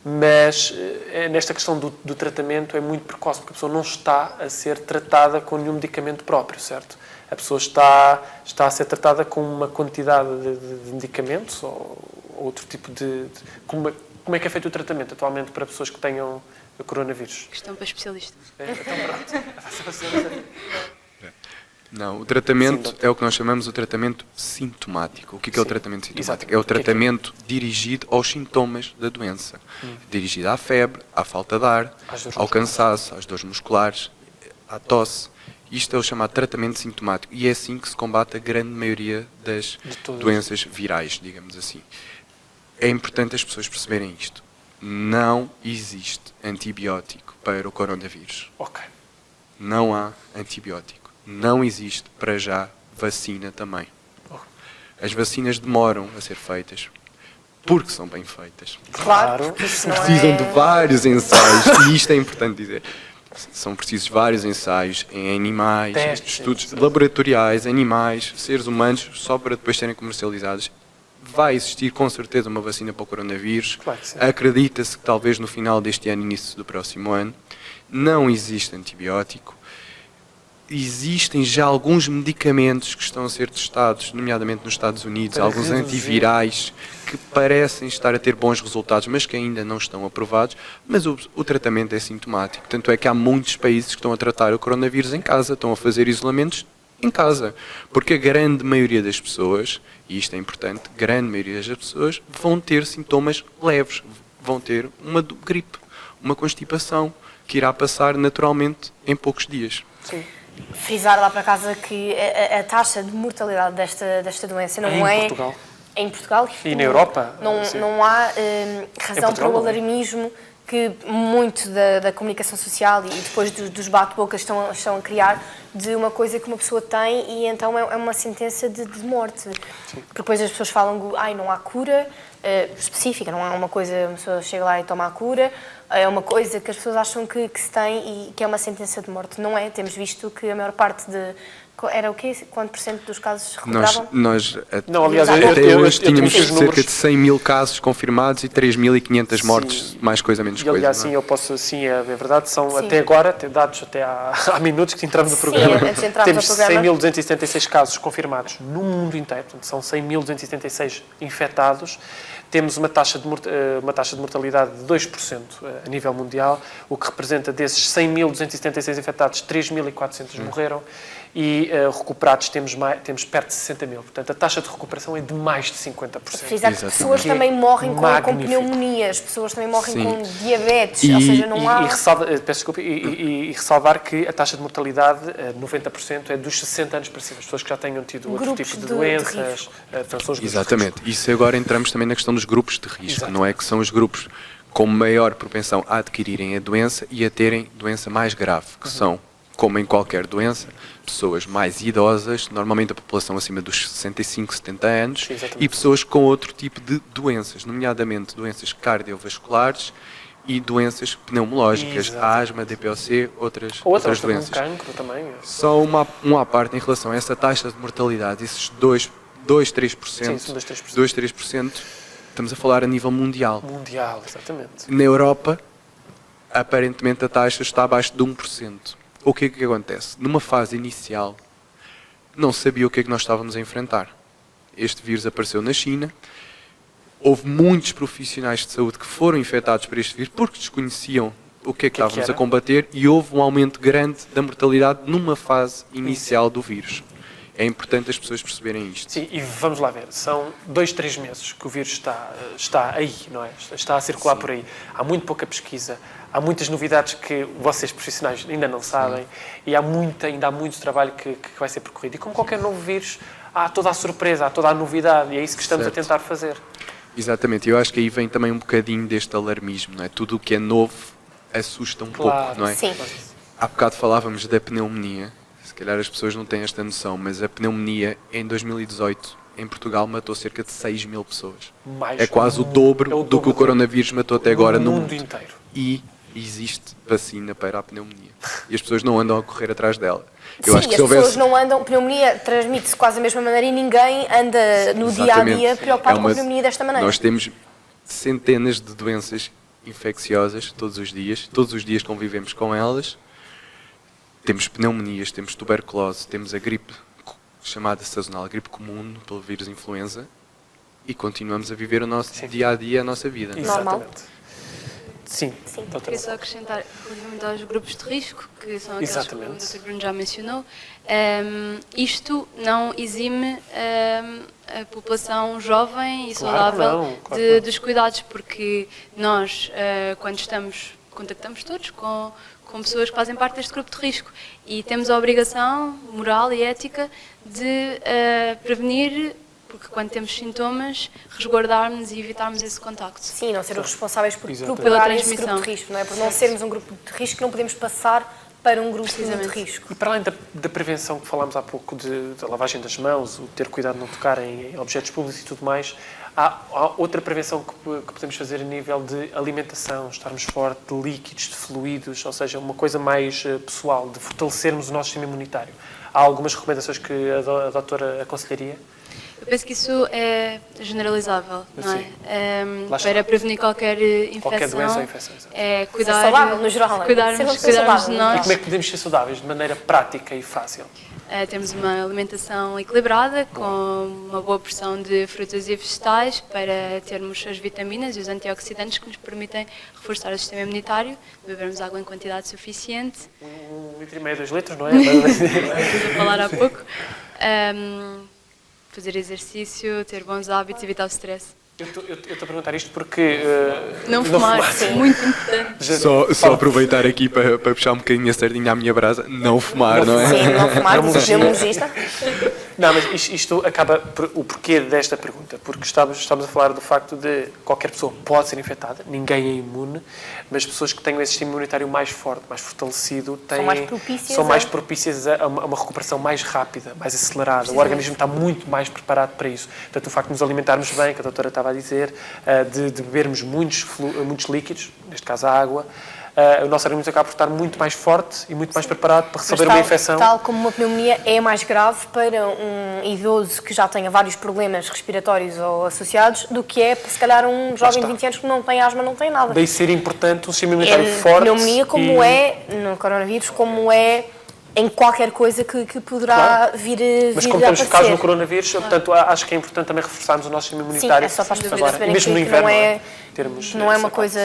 mas nesta questão do tratamento é muito precoce, porque a pessoa não está a ser tratada com nenhum medicamento próprio, certo? A pessoa está a ser tratada com uma quantidade de medicamentos ou outro tipo como é que é feito o tratamento atualmente para pessoas que tenham coronavírus? Questão para especialistas. Então pronto. Não, o tratamento Sim, é o que nós chamamos de tratamento sintomático. O que é o Sim, tratamento sintomático? exatamente. É o O que é que é? tratamento dirigido aos sintomas da doença. Dirigido à febre, à falta de ar, Às dores ao musculares. cansaço, às dores musculares, à tosse. Isto é o chamado tratamento sintomático e é assim que se combate a grande maioria das De todas. doenças virais, digamos assim. É importante as pessoas perceberem isto. Não existe antibiótico para o coronavírus. Ok. Não há antibiótico. Não existe, para já, vacina também. As vacinas demoram a ser feitas porque são bem feitas. Claro, porque isso não Precisam é... de vários ensaios, e isto é importante dizer. São precisos vários ensaios em animais, Testes, estudos sim. laboratoriais, animais, seres humanos, só para depois serem comercializados. Vai existir com certeza uma vacina para o coronavírus. Claro que sim. Acredita-se que talvez no final deste ano, início do próximo ano. Não existe antibiótico. Existem já alguns medicamentos que estão a ser testados, nomeadamente nos Estados Unidos, Para alguns reduzir. antivirais que parecem estar a ter bons resultados, mas que ainda não estão aprovados. Mas o tratamento é sintomático. Tanto é que há muitos países que estão a tratar o coronavírus em casa, estão a fazer isolamentos em casa. Porque a grande maioria das pessoas, e isto é importante, a grande maioria das pessoas vão ter sintomas leves, vão ter uma gripe, uma constipação, que irá passar naturalmente em poucos dias. Sim. Frisar lá para casa que a taxa de mortalidade desta doença não Em é... Portugal. Em Portugal. E na Europa? Não, não há razão Portugal para o não é. alarmismo que muito da comunicação social e depois dos bate-bocas estão a criar de uma coisa que uma pessoa tem e então é uma sentença de morte. Porque depois as pessoas falam, não há cura específica, não há uma coisa, uma pessoa chega lá e toma a cura, é uma coisa que as pessoas acham que se tem e que é uma sentença de morte. Não é. Temos visto que a maior parte de... Era o quê? Quanto por cento dos casos recuperavam? Não, aliás, até hoje tínhamos os números. cerca de 100 mil casos confirmados e 3.500 mortes, mais coisa, menos E coisa. aliás, não é? sim, eu posso, sim, é verdade, são Sim. até agora, dados até há minutos que entramos no Sim, programa, antes de entrarmos temos ao programa. 100.276 casos confirmados no mundo inteiro, portanto, são 100.276 infectados. Temos uma taxa de mortalidade de 2% a nível mundial, o que representa desses 100.276 infectados, 3.400 morreram e recuperados temos perto de 60 mil. Portanto, a taxa de recuperação é de mais de 50%. Frisar que Exatamente. pessoas também morrem com Magnífico. pneumonias, pessoas também morrem Sim. com diabetes, ou seja, não há... Peço desculpa, e ressalvar que a taxa de mortalidade, 90%, é dos 60 anos para cima. As pessoas que já tenham tido outro Grupos tipo de de doenças. risco. Portanto, são os grupos de Exatamente. risco. Isso agora entramos também na questão dos grupos de risco, Exato. não é? Que são os grupos com maior propensão a adquirirem a doença e a terem doença mais grave, que são, como em qualquer doença, pessoas mais idosas, normalmente a população acima dos 65, 70 anos, Sim, exatamente. e pessoas com outro tipo de doenças, nomeadamente doenças cardiovasculares e doenças pneumológicas, Exatamente. asma, DPOC, outras Outras doenças. como cancro também. Só uma à parte em relação a essa taxa de mortalidade, esses 2, 3%, Sim, são 2, 3%. 2, 3%, estamos a falar a nível mundial. Mundial, exatamente. Na Europa, aparentemente a taxa está abaixo de 1%. O que é que acontece? Numa fase inicial, não sabia o que é que nós estávamos a enfrentar. Este vírus apareceu na China, houve muitos profissionais de saúde que foram infectados por este vírus porque desconheciam o que é que estávamos era? a combater e houve um aumento grande da mortalidade numa fase inicial do vírus. É importante as pessoas perceberem isto. Sim, e vamos lá ver, são 2, 3 meses que o vírus está aí, não é? Está a circular por aí. Há muito pouca pesquisa, há muitas novidades que vocês profissionais ainda não sabem e ainda há muito trabalho que vai ser percorrido. E como qualquer novo vírus, há toda a surpresa, há toda a novidade e é isso que estamos Certo. a tentar fazer. Exatamente, eu acho que aí vem também um bocadinho deste alarmismo, não é? Tudo o que é novo assusta um pouco, não é? Sim. Há bocado falávamos da pneumonia, se calhar as pessoas não têm esta noção, mas a pneumonia em 2018 em Portugal matou cerca de 6 mil pessoas. Mais É quase o dobro do que o coronavírus matou até agora no mundo. inteiro. E existe vacina para a pneumonia. E as pessoas não andam a correr atrás dela. Eu Sim, acho que as se houvesse... pessoas não andam... Pneumonia transmite-se quase da mesma maneira e ninguém anda no dia-a-dia Exatamente. preocupado É com a pneumonia desta maneira. Nós temos centenas de doenças infecciosas todos os dias convivemos com elas. Temos pneumonias, temos tuberculose, temos a gripe chamada sazonal, a gripe comum pelo vírus influenza e continuamos a viver o nosso dia-a-dia, a nossa vida. Normal. Exatamente. Sim, doutora. Queria só acrescentar relativamente aos grupos de risco, que são aqueles Exatamente. que o Dr. Bruno já mencionou, isto não exime a população jovem e Claro que saudável não, claro que não. dos cuidados, porque nós, quando contactamos todos com pessoas que fazem parte deste grupo de risco e temos a obrigação moral e ética de prevenir, porque quando temos sintomas, resguardarmos e evitarmos esse contacto. Sim, não ser os responsáveis por Exatamente. propagar Pela esse grupo transmissão. de risco, não é? Por não sermos um grupo de risco, não podemos passar para um grupo de Precisamente. risco. E para além da prevenção que falámos há pouco, da lavagem das mãos, o ter cuidado de não tocar em objetos públicos e tudo mais, há outra prevenção que podemos fazer a nível de alimentação, estarmos fora de líquidos, de fluidos, ou seja, uma coisa mais pessoal, de fortalecermos o nosso sistema imunitário. Há algumas recomendações que a doutora aconselharia? Eu penso que isso é generalizável, não é? Sim. Lá está. Para prevenir qualquer infecção, Qualquer doença ou infecção, exato. é cuidar, Ser saudável, no geral, não é? Ser uma cuidarmos pessoa de saudável, E nós. como é que podemos ser saudáveis de maneira prática e fácil? Temos uma alimentação equilibrada, com uma boa porção de frutas e vegetais para termos as vitaminas e os antioxidantes que nos permitem reforçar o sistema imunitário, bebermos água em quantidade suficiente, 1,5 litro, 2 litros, não é? estive a falar há pouco, fazer exercício, ter bons hábitos, evitar o stress. Eu estou a perguntar isto porque... Não fumar, sim. muito importante. Só aproveitar aqui para puxar um bocadinho a sardinha à minha brasa, não fumar, não é? Sim, não fumar, diz o Pneumologia. pneumologista. Não, mas isto acaba o porquê desta pergunta, porque estamos a falar do facto de qualquer pessoa pode ser infectada, ninguém é imune, mas pessoas que tenham esse sistema imunitário mais forte, mais fortalecido, são mais propícias a uma recuperação mais rápida, mais acelerada. O organismo está muito mais preparado para isso. Portanto, o facto de nos alimentarmos bem, que a doutora estava a dizer, de bebermos muitos líquidos, neste caso a água, o nosso organismo acaba por estar muito mais forte e muito mais preparado para receber uma infecção. Tal como uma pneumonia é mais grave para um idoso que já tenha vários problemas respiratórios ou associados do que é, se calhar, um jovem de 20 anos que não tem asma, não tem nada. Daí ser importante um sistema imunitário forte. Pneumonia, como é no coronavírus, como é em qualquer coisa que poderá vir Mas a como estamos focados aparecer. no coronavírus, portanto, acho que é importante também reforçarmos o nosso sistema imunitário. Sim, é só para as pessoas agora, perceberem mesmo no que inverno, não é uma coisa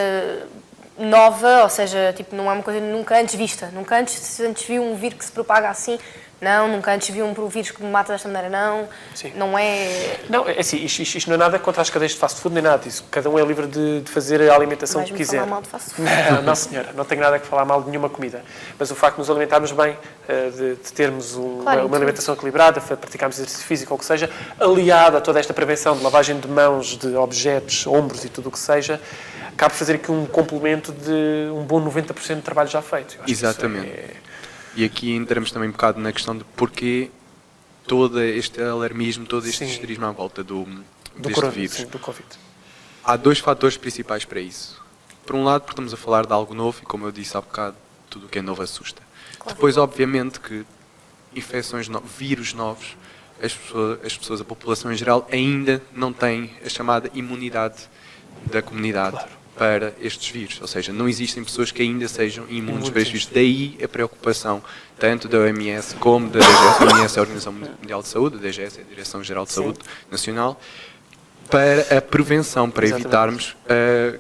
nova, ou seja, tipo, não é uma coisa nunca antes vista. Nunca antes viu um vírus que se propaga assim. Não, nunca antes viu um vírus que me mata desta maneira, não. Sim. Não é... Não, é assim, isto não é nada contra as cadeias de fast food, nem nada disso. Cada um é livre de fazer a alimentação que quiser. falar mal de fast food. Não, senhora, não tenho nada a falar mal de nenhuma comida. Mas o facto de nos alimentarmos bem, de termos uma alimentação equilibrada, de praticarmos exercício físico ou o que seja, aliado a toda esta prevenção de lavagem de mãos, de objetos, ombros e tudo o que seja, acaba por fazer aqui um complemento de um bom 90% de trabalho já feito. Eu acho Exatamente. E aqui entramos também um bocado na questão de porquê todo este alarmismo, todo este histerismo à volta deste vírus. Sim, do Covid. Há dois fatores principais para isso. Por um lado, porque estamos a falar de algo novo e, como eu disse há bocado, tudo o que é novo assusta. Depois, obviamente, que infecções, vírus novos, as pessoas, a população em geral, ainda não têm a chamada imunidade da comunidade para estes vírus. Ou seja, não existem pessoas que ainda sejam imunes para estes vírus. Daí a preocupação tanto da OMS como da DGS. A OMS é a Organização Mundial de Saúde, a DGS é a Direção-Geral de Saúde Nacional, para a prevenção, para evitarmos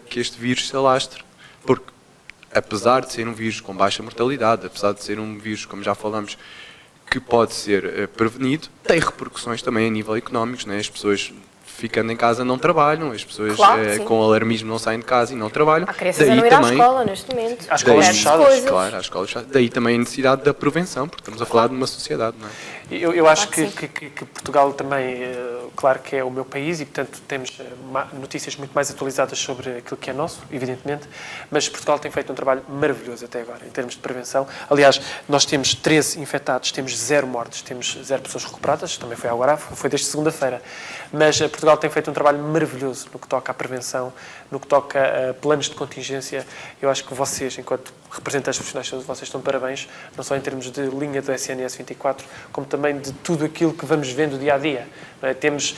que este vírus se alastre. Porque, apesar de ser um vírus com baixa mortalidade, apesar de ser um vírus, como já falamos, que pode ser prevenido, tem repercussões também a nível económico, né? As pessoas ficando em casa não trabalham, as pessoas com alarmismo não saem de casa e não trabalham. Há crianças a não ir à escola neste momento. Há escolas fechadas. Claro, há escolas fechadas. Daí também a necessidade da prevenção, porque estamos a falar de uma sociedade, não é? Eu acho que Portugal também, claro que é o meu país e, portanto, temos notícias muito mais atualizadas sobre aquilo que é nosso, evidentemente, mas Portugal tem feito um trabalho maravilhoso até agora, em termos de prevenção. Aliás, nós temos 13 infectados, temos 0 mortes, temos 0 pessoas recuperadas, também foi agora, foi desde segunda-feira. Mas Portugal tem feito um trabalho maravilhoso no que toca à prevenção, no que toca a planos de contingência. Eu acho que vocês, enquanto representantes profissionais de saúde, vocês estão de parabéns, não só em termos de linha do SNS 24, como também de tudo aquilo que vamos vendo dia a dia. Não é? Temos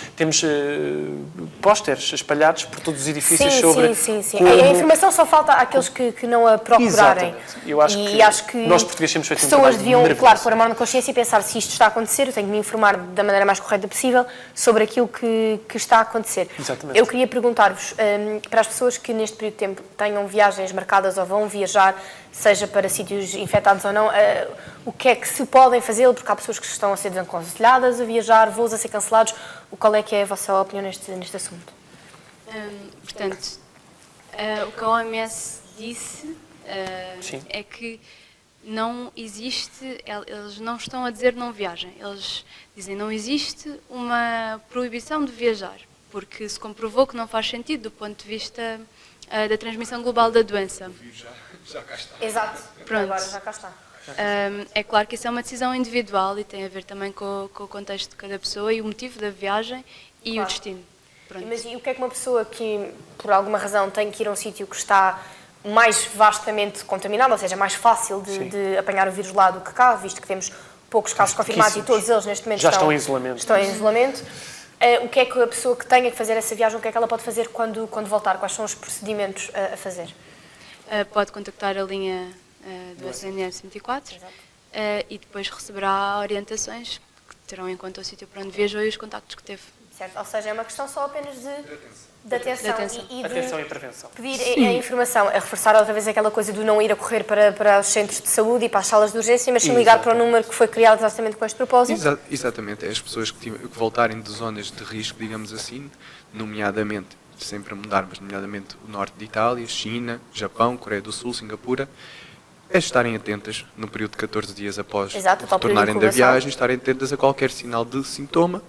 pósteres espalhados por todos os edifícios sobre... Sim. A informação só falta àqueles que não a procurarem. Exatamente. Eu acho que nós portugueses temos feito um trabalho pessoas deviam, maravilhoso. claro, pôr a mão na consciência e pensar se isto está a acontecer, eu tenho que me informar da maneira mais correta possível sobre aquilo que está a acontecer. Exatamente. Eu queria perguntar-vos, para as pessoas que neste período de tempo tenham viagens marcadas ou vão viajar, seja para sítios infectados ou não, o que é que se podem fazer, porque há pessoas que estão a ser desaconselhadas a viajar, voos a ser cancelados. Qual é que é a vossa opinião neste assunto? Portanto, o que a OMS disse é que não existe, eles não estão a dizer não viajem, eles dizem não existe uma proibição de viajar, porque se comprovou que não faz sentido do ponto de vista da transmissão global da doença. Já cá está. Exato. Pronto. Agora já cá está. É claro que isso é uma decisão individual e tem a ver também com o contexto de cada pessoa e o motivo da viagem e o destino. Pronto. Mas e o que é que uma pessoa que, por alguma razão, tem que ir a um sítio que está mais vastamente contaminado, ou seja, mais fácil de apanhar o vírus lá do que cá, visto que temos poucos casos confirmados e todos eles neste momento já estão em isolamento. O que é que a pessoa que tenha que fazer essa viagem, o que é que ela pode fazer quando voltar? Quais são os procedimentos a fazer? Pode contactar a linha do SNS 24 e depois receberá orientações que terão em conta o sítio para onde viajou e os contactos que teve. Certo, ou seja, é uma questão só apenas de atenção. Atenção e prevenção. Pedir a informação, a reforçar outra vez aquela coisa do não ir a correr para os centros de saúde e para as salas de urgência, mas sim ligar para o número que foi criado exatamente com este propósito. Exatamente, é as pessoas que voltarem de zonas de risco, digamos assim, nomeadamente, sempre a mudar, mas nomeadamente o norte de Itália, China, Japão, Coreia do Sul, Singapura, é estarem atentas no período de 14 dias após Exato, tal período de retornarem da incubação. viagem, estarem atentas a qualquer sinal de sintoma.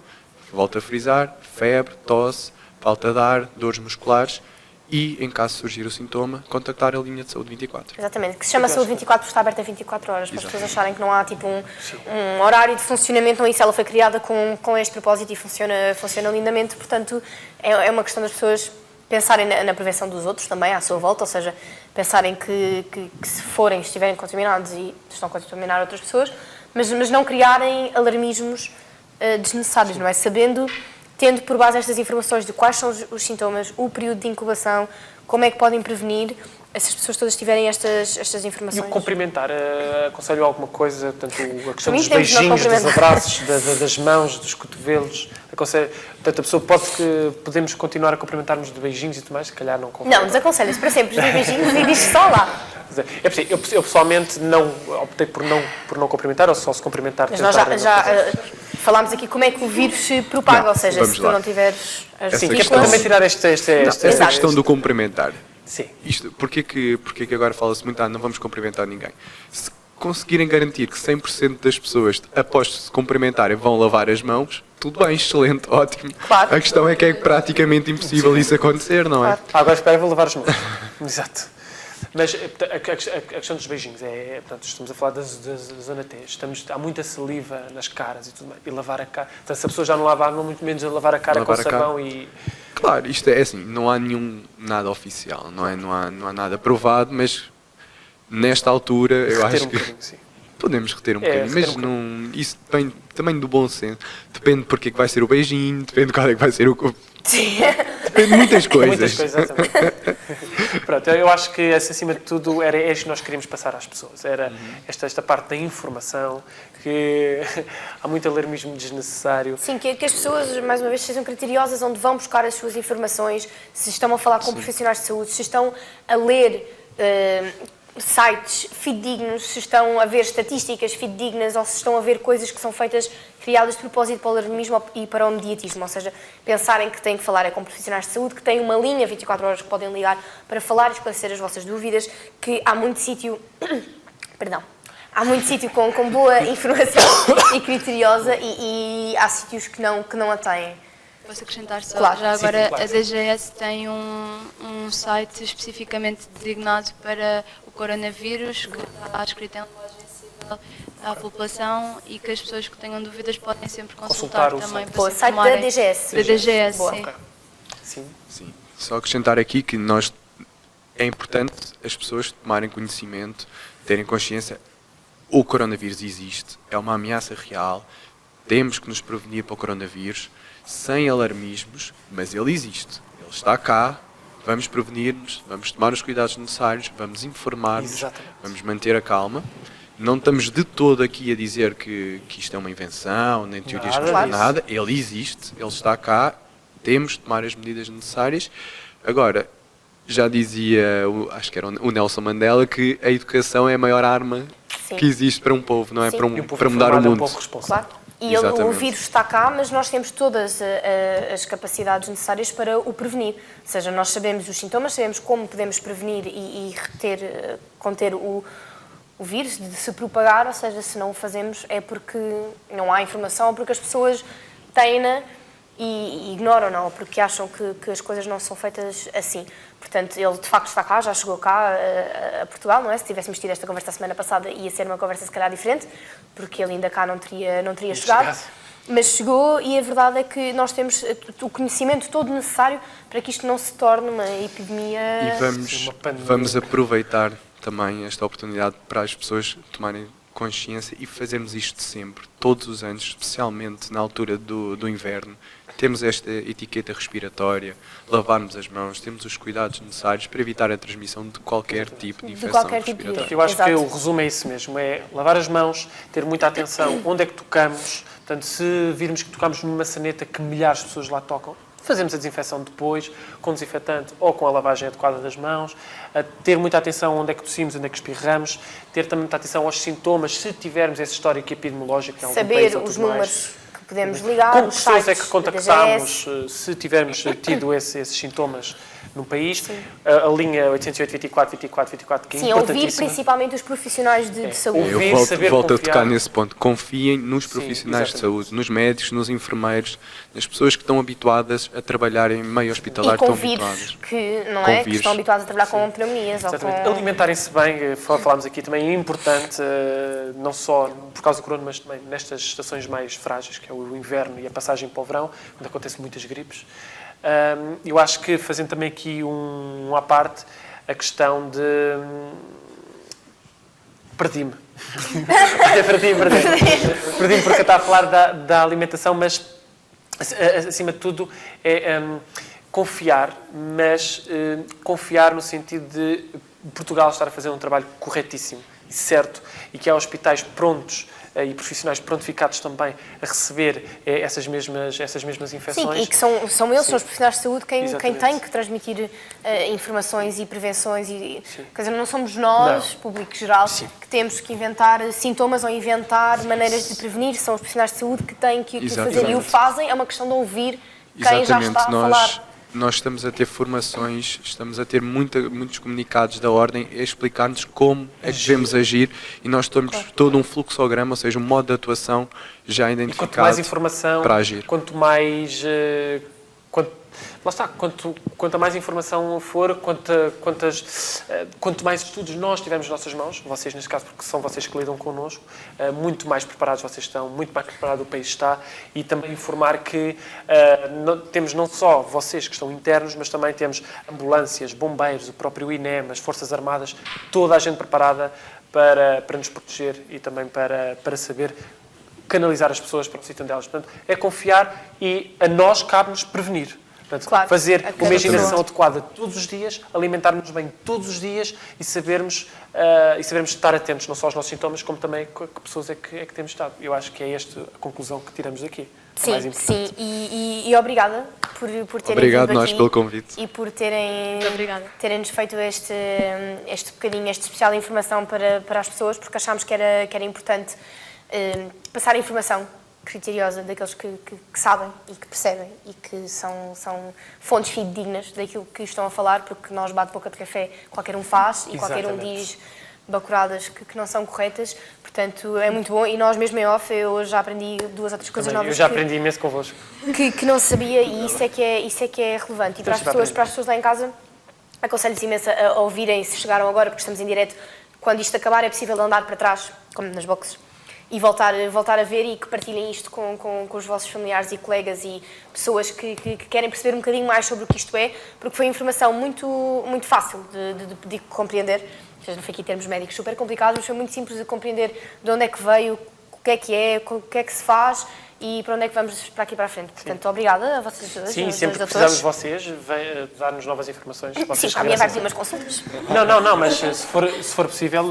Volto a frisar, febre, tosse, falta de ar, dores musculares e, em caso de surgir o sintoma, contactar a linha de saúde 24. Exatamente, que se chama Saúde 24 porque está aberta 24 horas, para as pessoas acharem que não há tipo um horário de funcionamento, não é isso, ela foi criada com este propósito e funciona lindamente, portanto é uma questão das pessoas pensarem na prevenção dos outros também à sua volta, ou seja, pensarem que se estiverem contaminados e estão a contaminar outras pessoas, mas não criarem alarmismos desnecessários, não é? Tendo por base estas informações de quais são os sintomas, o período de incubação, como é que podem prevenir, essas pessoas todas tiverem estas E informações. o cumprimentar, aconselho alguma coisa, portanto, a questão Para dos mim, temos de não beijinhos, dos cumprimentar. abraços, das mãos, dos cotovelos, aconselho, portanto, a pessoa podemos continuar a cumprimentarmos de beijinhos e tudo mais, se calhar não convém. Não, desaconselho-se para sempre, os beijinhos e diz só lá. É preciso, eu pessoalmente não optei por não cumprimentar, ou só se cumprimentar. Mas nós já falámos aqui como é que o vírus se propaga, Não, ou seja, vamos se tu lá. não tiveres as Essa Sim, que é questão- para também tirar esta Essa questão do cumprimentar. Sim. Porquê que agora fala-se muito, não vamos cumprimentar ninguém? Se conseguirem garantir que 100% das pessoas, após se cumprimentarem, vão lavar as mãos, tudo bem, excelente, ótimo. Claro. A questão é que é praticamente impossível isso acontecer, não é? Claro. Agora espera, vou lavar as mãos. Exato. Mas a questão dos beijinhos portanto, estamos a falar da zona T. Há muita saliva nas caras e tudo mais. E lavar a cara. Então, se a pessoa já não lava, não muito menos a lavar a cara Lavar com a cara. sabão e. Claro, isto é assim, não há nada oficial, não há nada provado, mas nesta altura eu Reter acho um que bocadinho, sim. podemos reter um É, bocadinho, reter mas um não, isso depende também do bom senso. Depende de porque é que vai ser o beijinho, depende de qual é que vai ser o... Sim. Depende de muitas coisas. Muitas coisas também. Pronto, eu acho que, acima de tudo, é isto que nós queríamos passar às pessoas. Era esta parte da informação, que há muito alarmismo desnecessário. Sim, que as pessoas, mais uma vez, sejam criteriosas onde vão buscar as suas informações, se estão a falar com profissionais de saúde, se estão a ler sites fidedignos, se estão a ver estatísticas fidedignas ou se estão a ver coisas que são feitas, criadas de propósito para o alarmismo e para o mediatismo, ou seja, pensarem que têm que falar com profissionais de saúde, que têm uma linha 24 horas que podem ligar para falar e esclarecer as vossas dúvidas, que há muito sítio... Perdão. Há muito sítio com boa informação e criteriosa e há sítios que não a têm. Posso acrescentar só, Claro. já agora Sim, claro. a DGS tem um site especificamente designado para o coronavírus, que está escrito em linguagem acessível à população e que as pessoas que tenham dúvidas podem sempre consultar Consultar o também site. Boa, se site da informarem. DGS. Da DGS, Boa. sim. Sim. Sim. Só acrescentar aqui que é importante as pessoas tomarem conhecimento, terem consciência, o coronavírus existe, é uma ameaça real, temos que nos prevenir para o coronavírus, sem alarmismos, mas ele existe, ele está cá, vamos prevenir-nos, vamos tomar os cuidados necessários, vamos informar-nos, Exatamente. vamos manter a calma. Não estamos de todo aqui a dizer que isto é uma invenção, nem teorias Nada conspiratórias, disso. nada. Ele existe, ele está cá, temos de tomar as medidas necessárias. Agora, já dizia, acho que era o Nelson Mandela, que a educação é a maior arma Sim. que existe para um povo, não é? Sim. Para, E um povo para mudar o informado é um mundo. povo responsável. Claro. E o Exatamente. vírus está cá, mas nós temos todas as capacidades necessárias para o prevenir. Ou seja, nós sabemos os sintomas, sabemos como podemos prevenir e conter o vírus de se propagar, ou seja, se não o fazemos é porque não há informação ou porque as pessoas têm-na e ignoram-na ou porque acham que as coisas não são feitas assim. Portanto, ele de facto está cá, já chegou cá a Portugal, não é? Se tivéssemos tido esta conversa a semana passada ia ser uma conversa se calhar diferente, porque ele ainda cá não teria chegado. Mas chegou e a verdade é que nós temos o conhecimento todo necessário para que isto não se torne uma epidemia. E Uma pandemia. vamos aproveitar também esta oportunidade para as pessoas tomarem consciência e fazermos isto sempre, todos os anos, especialmente na altura do inverno. Temos esta etiqueta respiratória, lavarmos as mãos, temos os cuidados necessários para evitar a transmissão de qualquer tipo de infecção qualquer tipo de respiratória. Portanto, eu acho Exato. que o resumo é isso mesmo, é lavar as mãos, ter muita atenção onde é que tocamos. Portanto, se virmos que tocamos numa maçaneta que milhares de pessoas lá tocam, fazemos a desinfecção depois, com desinfetante ou com a lavagem adequada das mãos. Ter muita atenção onde é que tossimos, onde é que espirramos. Ter também muita atenção aos sintomas, se tivermos esse histórico epidemiológico em algum país Saber ou os tudo mais. números que podemos ligar, Com que os pessoas é sites que da contactamos DGS. se tivermos tido esses sintomas no país. A linha 808-24-24-24, que é Sim, ouvir importantíssima. principalmente os profissionais de saúde. Ouvir, Eu saber volto a confiar. tocar nesse ponto. Confiem nos Sim, profissionais de exatamente. saúde, nos médicos, nos enfermeiros, nas pessoas que estão habituadas a trabalhar em meio hospitalar, E que com estão vírus habituadas. que, não Com é? Que vírus. estão habituados a trabalhar com pneumonias ou Exatamente. com... Alimentarem-se bem, falámos aqui também, é importante, não só por causa do corona, mas também nestas estações mais frágeis, que é o inverno e a passagem para o verão, onde acontecem muitas gripes. Eu acho que, fazendo também aqui à parte, a questão de... Perdi-me. Perdi-me porque eu estava a falar da alimentação, mas, acima de tudo, é confiar, mas confiar no sentido de Portugal estar a fazer um trabalho corretíssimo e certo, e que há hospitais prontos e profissionais prontificados também a receber essas mesmas infecções. Sim, e que são eles, são os profissionais de saúde, quem Exatamente. tem que transmitir informações e prevenções. Quer dizer, não somos nós, público geral, que temos que inventar sintomas ou inventar maneiras de prevenir. São os profissionais de saúde que têm que o fazer. E o fazem, é uma questão de ouvir quem já está a falar. Nós estamos a ter formações, estamos a ter muitos comunicados da Ordem a explicar-nos como é que devemos agir, e nós temos todo um fluxograma, ou seja, um modo de atuação já identificado Quanto mais informação, para agir. quanto mais... lá está, quanto mais informação for, quanto mais estudos nós tivermos nas nossas mãos, vocês neste caso, porque são vocês que lidam connosco, muito mais preparados vocês estão, muito mais preparado o país está, e também informar que temos não só vocês que estão internos, mas também temos ambulâncias, bombeiros, o próprio INEM, as Forças Armadas, toda a gente preparada para nos proteger e também para saber canalizar as pessoas para o sítio delas. Portanto, é confiar, e a nós cabe-nos prevenir. Portanto, Claro, fazer a uma cada imaginação pessoa. adequada todos os dias, alimentar-nos bem todos os dias e sabermos estar atentos não só aos nossos sintomas, como também a que pessoas é que temos estado. Eu acho que é esta a conclusão que tiramos daqui. Sim, mais importante. sim. E obrigada por terem Obrigado vindo nós aqui pelo convite. e por terem, Muito obrigada. terem-nos feito este bocadinho, esta especial informação para as pessoas, porque achámos que era importante passar a informação criteriosa daqueles que sabem e que percebem e que são fontes fidedignas daquilo que estão a falar, porque nós, bate-boca de café, qualquer um faz e qualquer um Exatamente. diz bacuradas que não são corretas. Portanto, é muito bom, e nós mesmo em off, eu hoje já aprendi 2 ou 3 coisas Também, novas eu já aprendi imenso convosco. que não sabia, e isso é que é relevante. E para as pessoas lá em casa, aconselho-lhes imenso a ouvirem, se chegaram agora, porque estamos em direto, quando isto acabar é possível andar para trás, como nas boxes, e voltar a ver, e que partilhem isto com os vossos familiares e colegas e pessoas que querem perceber um bocadinho mais sobre o que isto é, porque foi informação muito fácil de compreender. Ou seja, não foi aqui em termos médicos super complicados, mas foi muito simples de compreender de onde é que veio, o que é que se faz e para onde é que vamos para aqui para a frente. Portanto, obrigada a vocês dois. Sim, aos sempre que dois precisarmos doutores. de vocês, dar-nos novas informações. Sim, Vocês para a minha vai regressem pedir umas consultas. Não, mas se for possível,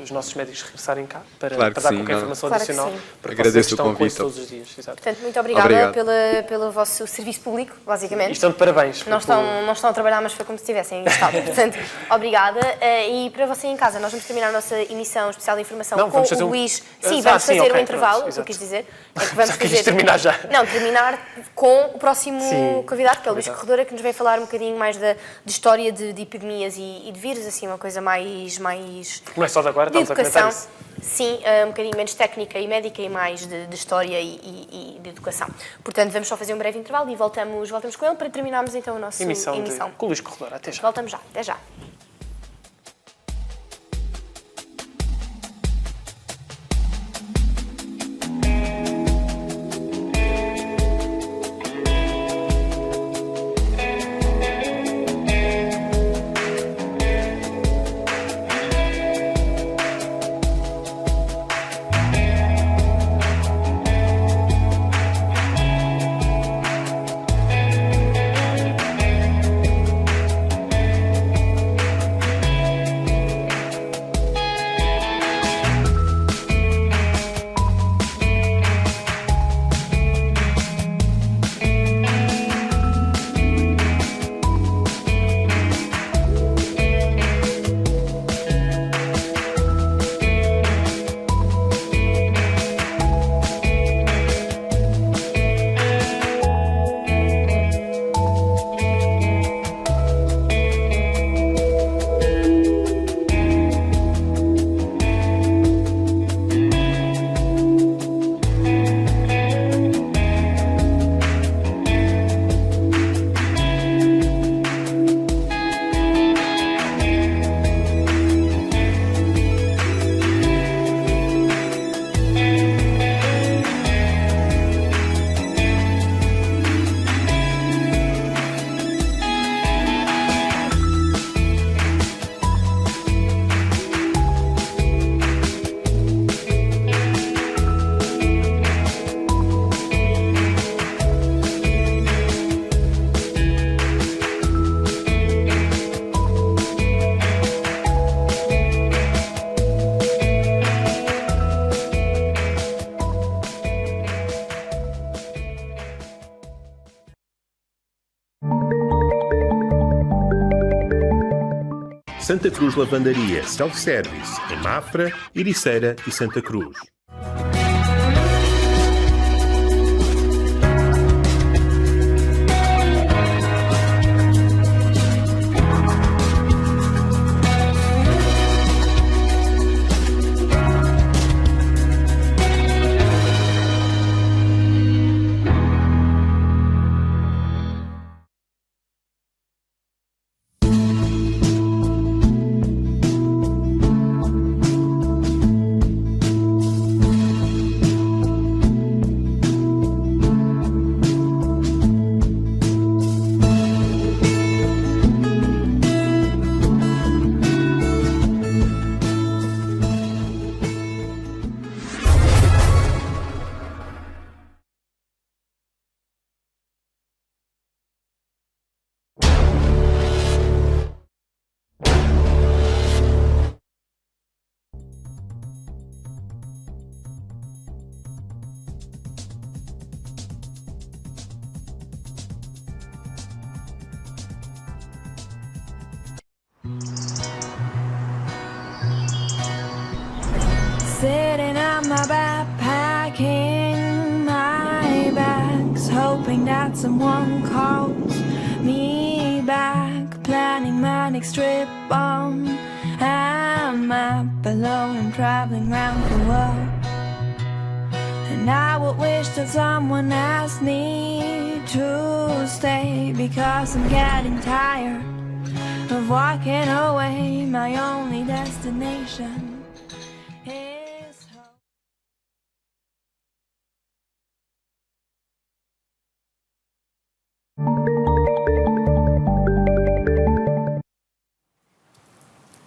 os nossos médicos regressarem cá para Claro que dar sim, qualquer não. informação Claro que adicional, sim. porque Agradeço vocês o estão com convite. isso todos os dias. Exato. Portanto, muito obrigada Obrigado. pelo vosso serviço público, basicamente. E estão de parabéns. Não estão a trabalhar, mas foi como se estivessem estado. Portanto, obrigada. E para você em casa, nós vamos terminar a nossa emissão especial de informação Não, com vamos fazer o um- Luís. Ah, Sim, vamos sim, fazer ok, um intervalo, pronto, o que eu exato. quis dizer. É que vamos Já querias fazer... terminar já. Não, terminar com o próximo Sim, convidado, que é o Luís convidado. Corredora, que nos vai falar um bocadinho mais de história de epidemias e de vírus, assim, uma coisa mais Não é só de agora, de estamos a comentar educação. isso. Sim, um bocadinho menos técnica e médica e mais de história e de educação. Portanto, vamos só fazer um breve intervalo e voltamos com ele para terminarmos então a nossa Emissão emissão. com o Luís Corredor. Até já. Voltamos já, até já. Santa Cruz Lavandaria Self-Service, em Mafra, Ericeira e Santa Cruz. Sitting on my back, packing my bags, hoping that someone calls me back, planning my next trip on a map, alone and traveling round the world. And I would wish that someone asked me to stay, because I'm getting tired of walking away. My only destination is home.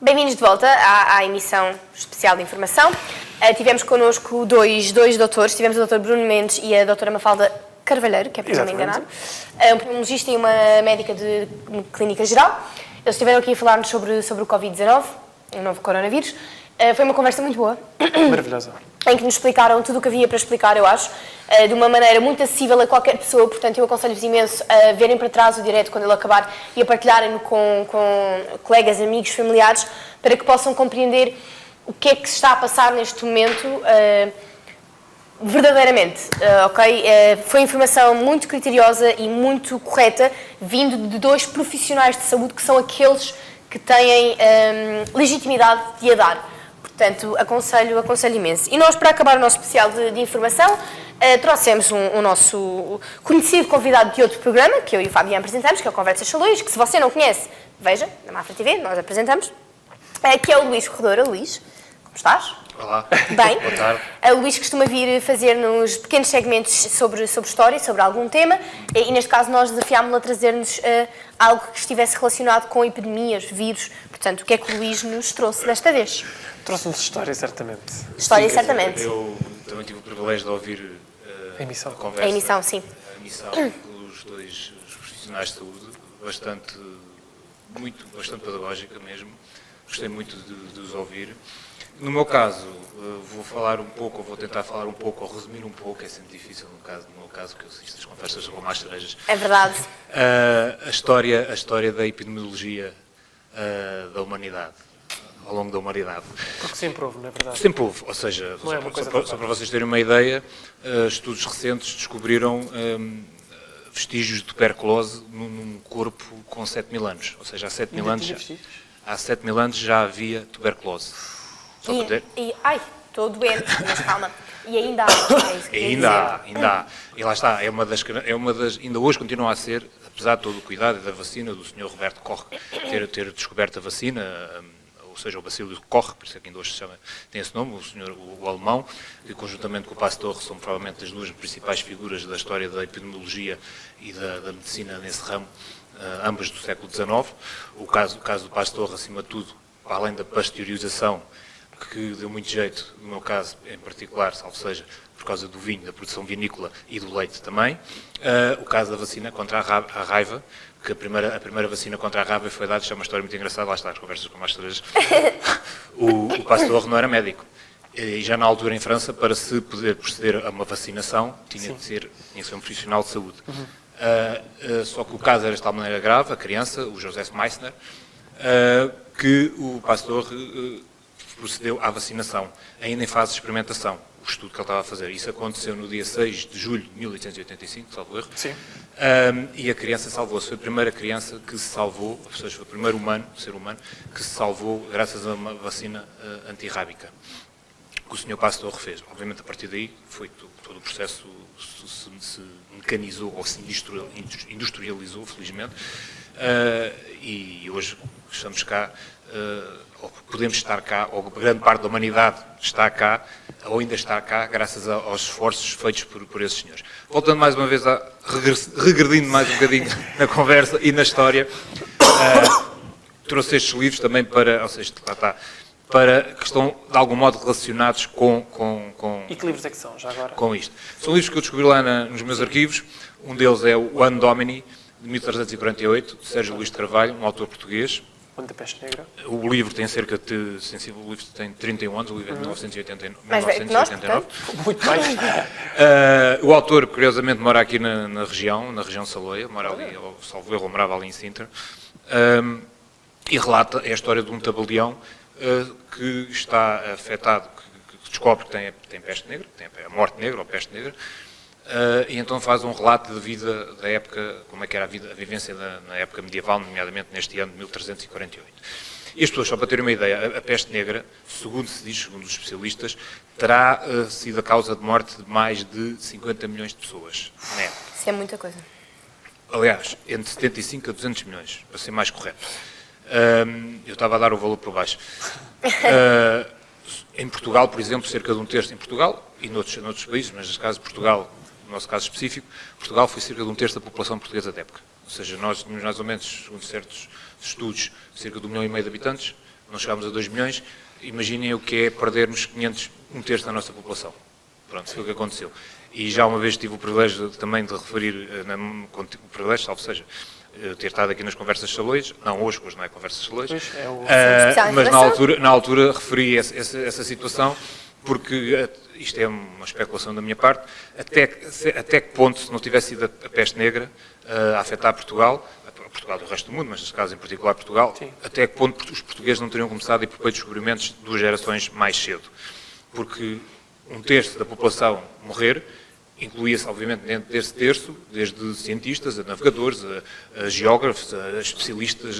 Bem-vindos de volta à emissão especial de informação. Tivemos connosco dois doutores, tivemos o Dr. Bruno Mendes e a Dra. Mafalda Carvalheiro, que é para não me enganar, um pneumologista e uma médica de clínica geral. Eles estiveram aqui a falar-nos sobre o Covid-19, o novo coronavírus. Foi uma conversa muito boa. Maravilhosa. Em que nos explicaram tudo o que havia para explicar, eu acho, de uma maneira muito acessível a qualquer pessoa. Portanto, eu aconselho-vos imenso a verem para trás o direto quando ele acabar e a partilharem-no com colegas, amigos, familiares, para que possam compreender o que é que se está a passar neste momento verdadeiramente, ok? Foi informação muito criteriosa e muito correta, vindo de dois profissionais de saúde que são aqueles que têm legitimidade de a dar. Portanto, aconselho imenso. E nós, para acabar o nosso especial de informação, trouxemos o nosso conhecido convidado de outro programa, que eu e o Fabiano apresentamos, que é o Conversas Chalões, que se você não conhece, veja, na Mafra TV, nós apresentamos, que é o Luís Corredora. Luís, como estás? Olá. Bem. Boa tarde. O Luís costuma vir fazer-nos pequenos segmentos sobre história, sobre algum tema, e neste caso nós desafiámos-lo a trazer-nos algo que estivesse relacionado com epidemias, vírus. Portanto, o que é que o Luís nos trouxe desta vez? Trouxe-nos história, certamente. História, certamente. Eu também tive o privilégio de ouvir A emissão. a conversa. A emissão, sim. A emissão dos dois profissionais de saúde, bastante pedagógica mesmo. Gostei muito de os ouvir. No meu caso, vou tentar falar um pouco, ou resumir um pouco, é sempre difícil no meu caso, que eu assisto as conversas com mais cerejas. É verdade. A história da epidemiologia da humanidade, ao longo da humanidade. Porque sempre houve, não é verdade? Sempre houve, ou seja, Não é uma coisa só para vocês terem uma ideia, estudos recentes descobriram vestígios de tuberculose num corpo com 7.000 anos, ou seja, há 7.000 anos já havia tuberculose. Só para ter? Ai, estou doente, mas calma. E ainda há. É isso que Ainda há. E lá está, ainda hoje continua a ser, apesar de todo o cuidado da vacina, do Sr. Roberto Koch ter descoberto a vacina, ou seja, o bacilo de Koch, por isso é que ainda hoje tem esse nome, o alemão, que conjuntamente com o Pasteur são provavelmente as duas principais figuras da história da epidemiologia e da medicina nesse ramo, ambas do século XIX. O caso do Pasteur, acima de tudo, para além da pasteurização, que deu muito jeito, no meu caso em particular, salvo seja, por causa do vinho, da produção vinícola e do leite também. O caso da vacina contra a raiva, que a primeira vacina contra a raiva foi dada, isto é uma história muito engraçada, lá está, as conversas com mais cerejas. O Pasteur não era médico. E já na altura em França, para se poder proceder a uma vacinação, tinha de ser um profissional de saúde. Só que o caso era de tal maneira grave, a criança, o Joseph Meissner, que o Pasteur procedeu à vacinação, ainda em fase de experimentação, o estudo que ele estava a fazer. Isso aconteceu no dia 6 de julho de 1885, salvo erro. Sim. E a criança salvou-se. Foi a primeira criança que se salvou, ou seja, foi o primeiro ser humano, que se salvou graças a uma vacina antirrábica que o Sr. Pasteur fez. Obviamente, a partir daí, foi todo o processo se mecanizou ou se industrializou, felizmente, e hoje estamos cá, ou podemos estar cá, ou grande parte da humanidade está cá, ou ainda está cá, graças aos esforços feitos por esses senhores. Voltando mais uma vez, regredindo mais um bocadinho na conversa e na história, trouxe estes livros também para, ou seja, para que estão de algum modo relacionados com E que livros é que são, já agora? com isto. São livros que eu descobri lá nos meus arquivos. Um deles é o Anno Domini, de 1348, de Sérgio Luís de Carvalho, um autor português. Onde a Peste Negra? O livro tem cerca de, sensível, o livro tem 31 anos, o livro é de 1989. Mais velho que nós, portanto. Muito mais. O autor, curiosamente, mora aqui na região de Saloia, mora ali, salvo erro, morava ali em Sintra, e relata a história de um tabelião que está afetado, que descobre que tem peste negra, tem a morte negra ou peste negra, e então faz um relato de vida da época, como é que era a vivência na época medieval, nomeadamente neste ano de 1348. E as pessoas, só para terem uma ideia, a peste negra, segundo se diz, segundo os especialistas, terá sido a causa de morte de mais de 50 milhões de pessoas na época. Isso é muita coisa. Aliás, entre 75 a 200 milhões, para ser mais correto. Eu estava a dar o valor por baixo. Em Portugal, por exemplo, cerca de um terço, em Portugal e noutros países, mas neste caso Portugal, no nosso caso específico, Portugal foi cerca de um terço da população portuguesa da época. Ou seja, nós tínhamos mais ou menos, segundo certos estudos, cerca de 1,5 milhão de habitantes, não chegámos a 2 milhões. Imaginem o que é perdermos um terço da nossa população. Pronto, foi o que aconteceu. E já uma vez tive o privilégio também de referir, o privilégio, salvo seja, ter estado aqui nas Conversas Saloias, não hoje não é Conversas Saloias, mas na altura referi essa situação, porque isto é uma especulação da minha parte, até que ponto, se não tivesse sido a peste negra a afetar Portugal e o resto do mundo, mas neste caso em particular Portugal, sim, até que ponto os portugueses não teriam começado a ir por descobrimentos 2 gerações mais cedo. Porque um terço da população morrer incluía-se, obviamente, dentro desse terço, desde cientistas, a navegadores, a geógrafos, a especialistas,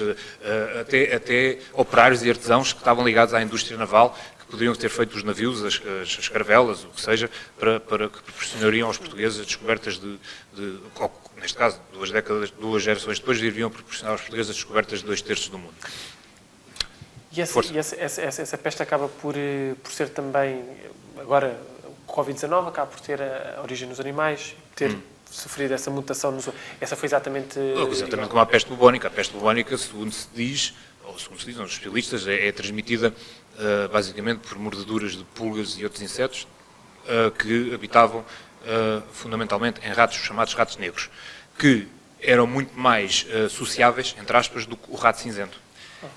até operários e artesãos que estavam ligados à indústria naval, que poderiam ter feito os navios, as caravelas, o que seja, para que proporcionariam aos portugueses as descobertas neste caso, 2 gerações depois, iriam proporcionar aos portugueses as descobertas de 2 terços do mundo. E essa peste acaba por ser também, agora, o Covid-19 acaba por ter a origem nos animais, ter sofrido essa mutação. Essa foi exatamente como a peste bubónica. A peste bubónica, segundo se dizem os especialistas, é transmitida basicamente por mordeduras de pulgas e outros insetos que habitavam fundamentalmente em ratos, chamados ratos negros, que eram muito mais sociáveis, entre aspas, do que o rato cinzento.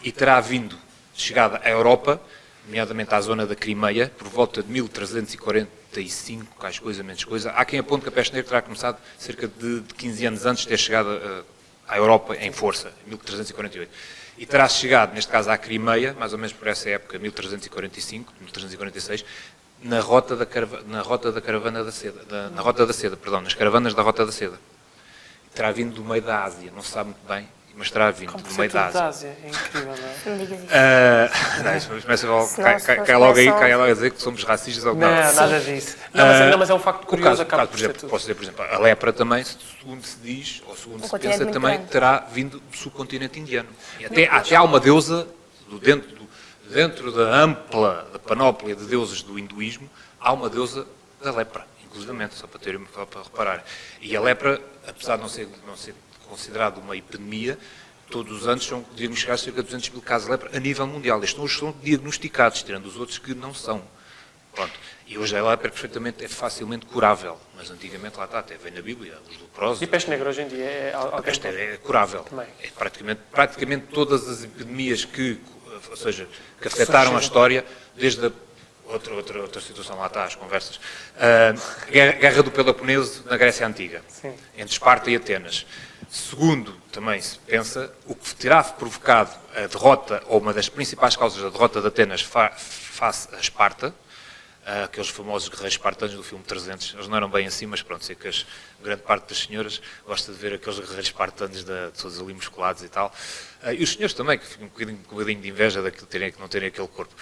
E terá vindo chegada à Europa, nomeadamente à zona da Crimeia, por volta de 1345, mais coisa, menos coisa. Há quem aponte que a peste negra terá começado cerca de 15 anos antes de ter chegado à Europa em força, em 1348. E terá chegado, neste caso, à Crimeia, mais ou menos por essa época, 1345, 1346, na rota da caravana da seda, nas caravanas da Rota da Seda. Terá vindo do meio da Ásia, não se sabe muito bem, mas terá vindo do meio da Ásia. É incrível, não é? Não digas isso. Cai logo a dizer que somos racistas ou não. Não, nada disso. Mas é um facto curioso. Posso dizer, por exemplo, a lepra também, segundo se diz, ou segundo se pensa, também terá vindo do subcontinente indiano. E até há uma deusa, dentro da ampla panóplia de deuses do hinduísmo, há uma deusa da lepra, inclusivamente, só para reparar. E a lepra, apesar de não ser considerado uma epidemia, todos os anos são diagnosticados cerca de 200 mil casos de lepra a nível mundial. Estes hoje são diagnosticados, tirando os outros que não são. Pronto. E hoje a lepra é facilmente curável, mas antigamente lá está, até vem na Bíblia, os leprosos. E a peste negra hoje em dia a peste é curável. Também. É praticamente todas as epidemias que afetaram a história, desde outra situação, lá está, as conversas. Guerra do Peloponeso na Grécia Antiga, sim, entre Esparta e Atenas. Segundo, também se pensa, o que terá provocado a derrota, ou uma das principais causas da derrota de Atenas face a Esparta, aqueles famosos guerreiros espartanos do filme 300, eles não eram bem assim, mas pronto, sei que grande parte das senhoras gosta de ver aqueles guerreiros espartanos todos ali musculados e tal, e os senhores também, que ficam com um bocadinho de inveja de não terem aquele corpo,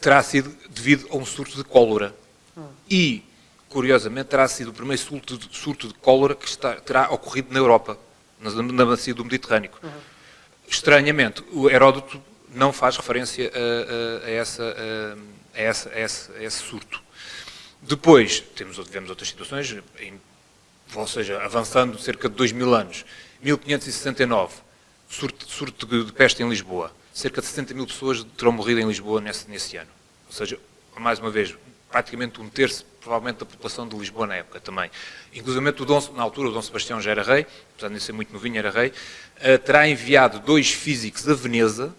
terá sido devido a um surto de cólera. E, curiosamente, terá sido o primeiro surto de cólera que terá ocorrido na Europa, na bacia do Mediterrâneo. Estranhamente, o Heródoto não faz referência a esse surto. Depois, tivemos outras situações, ou seja, avançando cerca de 2000 anos, 1569, surto de peste em Lisboa. Cerca de 60 mil pessoas terão morrido em Lisboa nesse ano. Ou seja, mais uma vez, praticamente um terço, provavelmente, da população de Lisboa na época também. Inclusive, na altura, o Dom Sebastião já era rei, apesar de não ser muito novinho, era rei, terá enviado 2 físicos a Veneza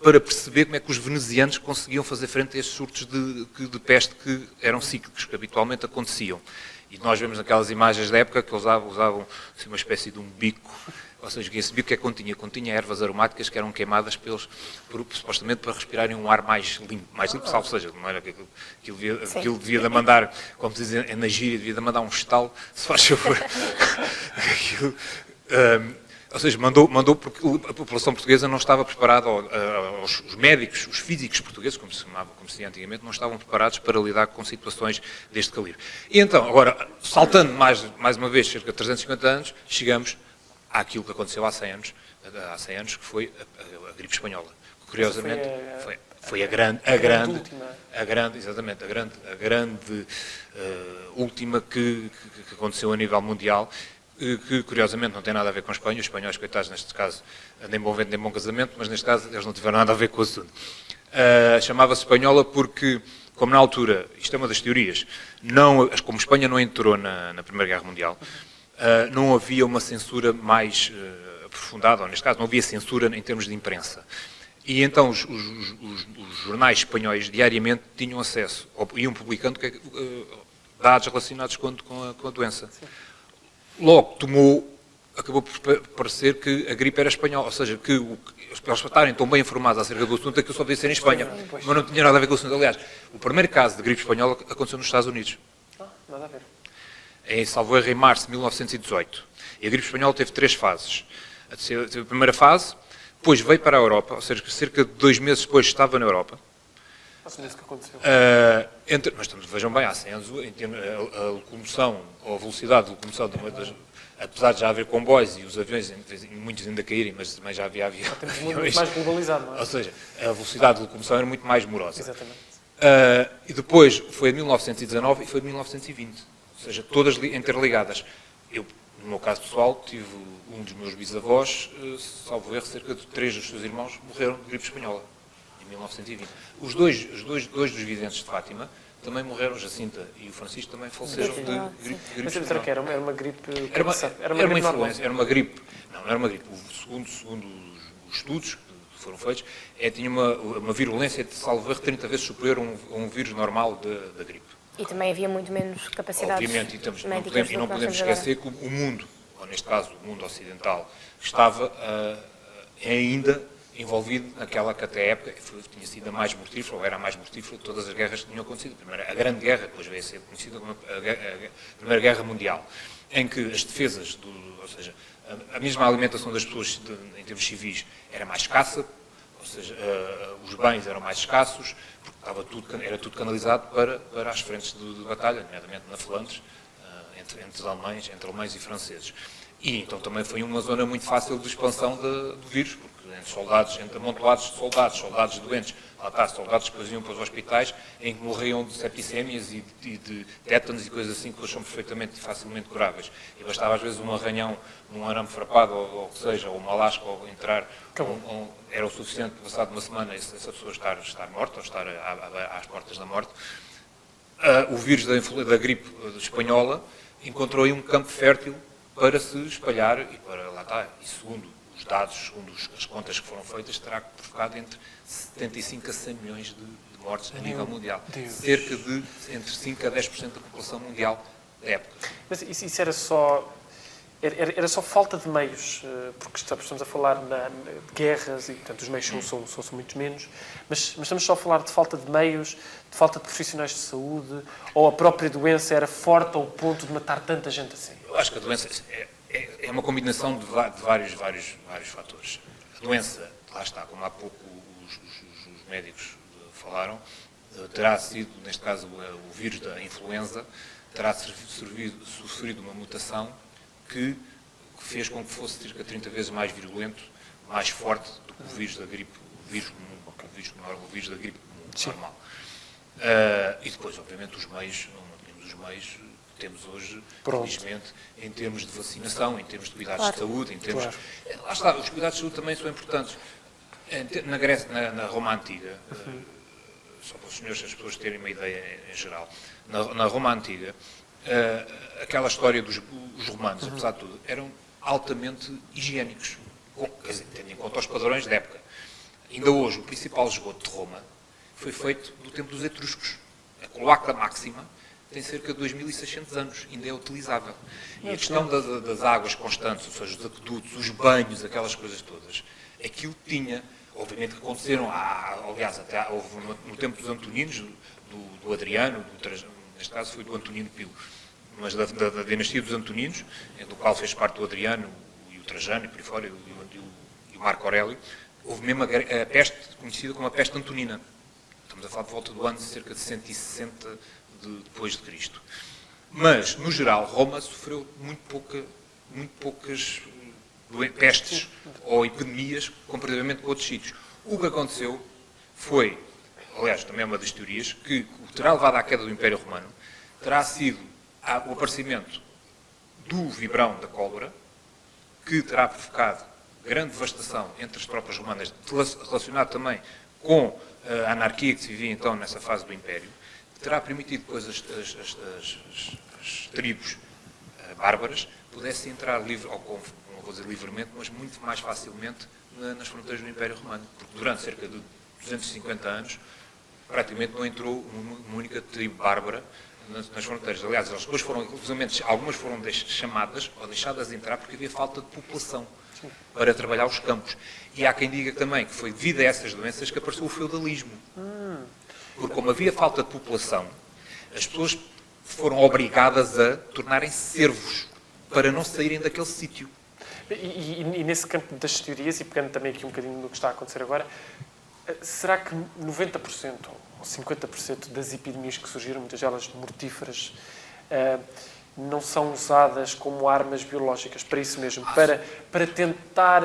para perceber como é que os venezianos conseguiam fazer frente a estes surtos de peste que eram cíclicos, que habitualmente aconteciam. E nós vemos naquelas imagens da época que usavam assim, uma espécie de um bico, ou seja, que esse bico que continha? Continha ervas aromáticas que eram queimadas supostamente para respirarem um ar mais limpo, salvo seja, não era que aquilo devia de mandar, como se diz na gíria, devia de mandar um estalo, se faz favor. Aquilo, ou seja, mandou porque a população portuguesa não estava preparada, os médicos, os físicos portugueses, como se dizia antigamente, não estavam preparados para lidar com situações deste calibre. E então, agora, saltando mais uma vez, cerca de 350 anos, chegamos àquilo que aconteceu há 100 anos, que foi a gripe espanhola. Curiosamente, foi a grande última que aconteceu a nível mundial, que curiosamente não tem nada a ver com a Espanha. Os espanhóis, coitados, neste caso, nem bom vento nem bom casamento, mas neste caso eles não tiveram nada a ver com o assunto. Chamava-se espanhola porque, como na altura, isto é uma das teorias, como Espanha não entrou na Primeira Guerra Mundial, não havia uma censura mais aprofundada, ou neste caso não havia censura em termos de imprensa. E então os jornais espanhóis diariamente tinham acesso, ou iam publicando dados relacionados com a doença. Sim. Logo acabou por parecer que a gripe era espanhola, ou seja, que eles estarem tão bem informados acerca do assunto é que eu só podia ser em Espanha, mas não tinha nada a ver com o assunto. Aliás, o primeiro caso de gripe espanhola aconteceu nos Estados Unidos. Nada a ver. Em salvo erro, em março de 1918. E a gripe espanhola teve 3 fases. Teve a primeira fase, depois veio para a Europa, ou seja, cerca de 2 meses depois estava na Europa. Isso que aconteceu. Mas vejam bem, há 100 anos, a locomoção, ou a velocidade de locomoção, apesar de já haver comboios e os aviões, muitos ainda caírem, mas também já havia aviões. Temos muito mais globalizado, não é? Ou seja, a velocidade de locomoção era muito mais morosa. Exatamente. E depois foi de 1919 e foi de 1920. Ou seja, todas interligadas. Eu, no meu caso pessoal, tive um dos meus bisavós, salvo erro, cerca de 3 dos seus irmãos morreram de gripe espanhola, em 1920. Os dois dos videntes de Fátima também morreram, Jacinta e o Francisco também faleceram de gripe espanhola. Mas era uma gripe... Era uma influência, era uma gripe... Não era uma gripe. Segundo os estudos que foram feitos, tinha uma virulência de, salvo erro, 30 vezes superior a um vírus normal da gripe. E também havia muito menos capacidade. Obviamente, e não podemos esquecer que o mundo, ou neste caso o mundo ocidental, estava ainda envolvido naquela que até a época tinha sido a mais mortífera, ou era a mais mortífera de todas as guerras que tinham acontecido. A Grande Guerra, depois veio a ser conhecida como a Primeira Guerra Mundial, em que as defesas, ou seja, a mesma alimentação das pessoas em termos civis era mais escassa, ou seja, os bens eram mais escassos, porque era tudo canalizado para as frentes de batalha, nomeadamente na Flandres, entre alemães e franceses. E então também foi uma zona muito fácil de expansão do vírus, porque entre amontoados de soldados doentes, lá está, soldados que iam para os hospitais, em que morriam de septicémias e de tétanos e coisas assim, que eles são perfeitamente e facilmente curáveis. E bastava às vezes um arranhão num arame farpado, ou o que seja, ou uma lasca, ou entrar, era o suficiente, passado uma semana, essa pessoa estar morta, ou estar às portas da morte. O vírus da gripe espanhola encontrou aí um campo fértil para se espalhar e para, lá está, e segundo os dados, segundo as contas que foram feitas, terá provocado entre 75 a 100 milhões de mortes a nível mundial. Cerca de entre 5 a 10% da população mundial da época. Mas isso era só Era só falta de meios, porque estamos a falar de guerras e, portanto, os meios são muito menos, mas estamos só a falar de falta de meios, de falta de profissionais de saúde, ou a própria doença era forte ao ponto de matar tanta gente assim? Eu acho que a doença é uma combinação de vários fatores. A doença, lá está, como há pouco os médicos falaram, terá sido, neste caso, o vírus da influenza, terá sofrido uma mutação que fez com que fosse cerca de 30 vezes mais virulento, mais forte do que o vírus da gripe, o vírus da gripe normal. E depois, obviamente, os meios, não temos os meios que temos hoje, felizmente, em termos de vacinação, em termos de cuidados de saúde, em termos... Lá está, os cuidados de saúde também são importantes. Na Grécia, na Roma Antiga, só para os senhores, as pessoas terem uma ideia em geral, na Roma Antiga, aquela história dos romanos, apesar de tudo, eram altamente higiênicos, quer dizer, tendo em conta os padrões da época. Ainda hoje, o principal esgoto de Roma foi feito do tempo dos etruscos. A cloaca máxima tem cerca de 2.600 anos, ainda é utilizável. E a questão das águas constantes, ou seja, os aquedutos, os banhos, aquelas coisas todas, aquilo tinha, obviamente que aconteceram, aliás, até houve no tempo dos Antoninos, do Adriano, neste caso foi do Antonino Pio, mas da dinastia dos Antoninos, do qual fez parte o Adriano e o Trajano e por aí fora, e o Marco Aurélio, houve mesmo a peste conhecida como a peste antonina. Estamos a falar de volta do ano de cerca de 160 depois de Cristo. Mas, no geral, Roma sofreu muito poucas pestes ou epidemias comparativamente com outros sítios. O que aconteceu foi, aliás, também é uma das teorias, que o que terá levado à queda do Império Romano terá sido o aparecimento do vibrão da cólera, que terá provocado grande devastação entre as tropas romanas, relacionado também com a anarquia que se vivia então nessa fase do Império, que terá permitido depois as tribos bárbaras pudessem entrar livre, ou não vou dizer livremente, mas muito mais facilmente nas fronteiras do Império Romano, porque durante cerca de 250 anos praticamente não entrou uma única tribo bárbara nas fronteiras. Aliás, elas depois foram, inclusivamente, algumas foram chamadas ou deixadas de entrar porque havia falta de população para trabalhar os campos. E há quem diga também que foi devido a essas doenças que apareceu o feudalismo. Porque como havia falta de população, as pessoas foram obrigadas a tornarem-se servos para não saírem daquele sítio. E nesse campo das teorias, e pegando também aqui um bocadinho no que está a acontecer agora, será que 90% ou 50% das epidemias que surgiram, muitas delas mortíferas, não são usadas como armas biológicas para isso mesmo, para tentar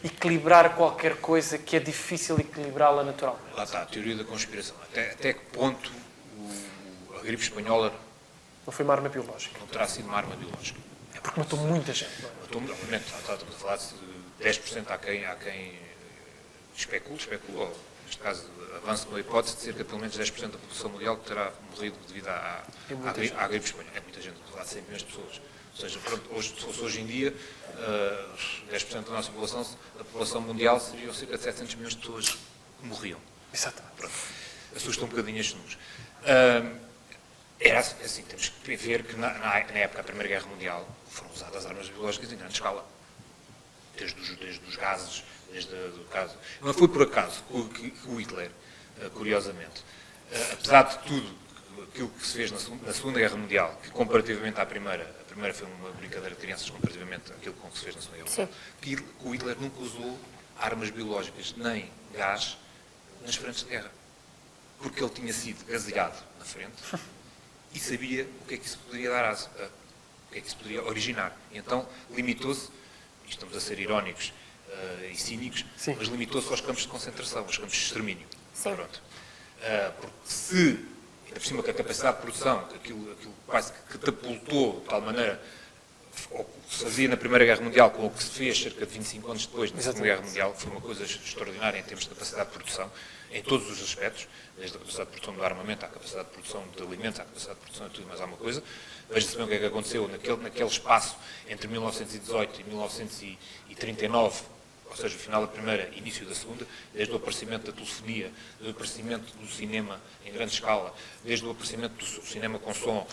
equilibrar qualquer coisa que é difícil equilibrá-la naturalmente? Lá está, a teoria da conspiração. Até que ponto a gripe espanhola não foi uma arma biológica? Não terá sido uma arma biológica. É porque matou muita gente, não é? Obviamente, estamos a falar de 10%, há quem especula, ou, neste caso, avance com a hipótese de cerca de pelo menos 10% da população mundial que terá morrido devido à gripe espanhola. É muita gente, estamos a falar de 100 milhões de pessoas. Ou seja, pronto, se fosse hoje em dia, 10% da nossa população, da população mundial, seriam cerca de 700 milhões de pessoas que morriam. Exatamente. Pronto. Assusta um bocadinho estes números. Era assim, temos que ver que na época da Primeira Guerra Mundial foram usadas armas biológicas em grande escala. Desde os gases, desde o caso. Não foi por acaso que o Hitler, curiosamente, apesar de tudo aquilo que se fez na Segunda Guerra Mundial, que comparativamente à primeira, a primeira foi uma brincadeira de crianças comparativamente àquilo com que se fez na Segunda Guerra Mundial, que o Hitler nunca usou armas biológicas, nem gás, nas frentes de guerra. Porque ele tinha sido gaseado na frente e sabia o que é que isso poderia dar asa, o que é que isso poderia originar. E então limitou-se, e estamos a ser irónicos e cínicos, mas limitou-se aos campos de concentração, aos campos de extermínio. Pronto. Porque se, ainda por cima que a capacidade de produção, que aquilo quase que catapultou de tal maneira, o que se fazia na Primeira Guerra Mundial com o que se fez cerca de 25 anos depois na Segunda Guerra Mundial, foi uma coisa extraordinária em termos de capacidade de produção, em todos os aspectos, desde a capacidade de produção do armamento, à capacidade de produção de alimentos, à capacidade de produção de tudo mais alguma coisa. Veja-se bem o que é que aconteceu naquele espaço entre 1918 e 1939, ou seja, o final da Primeira e início da Segunda, desde o aparecimento da telefonia, desde o aparecimento do cinema em grande escala, desde o aparecimento do cinema com som.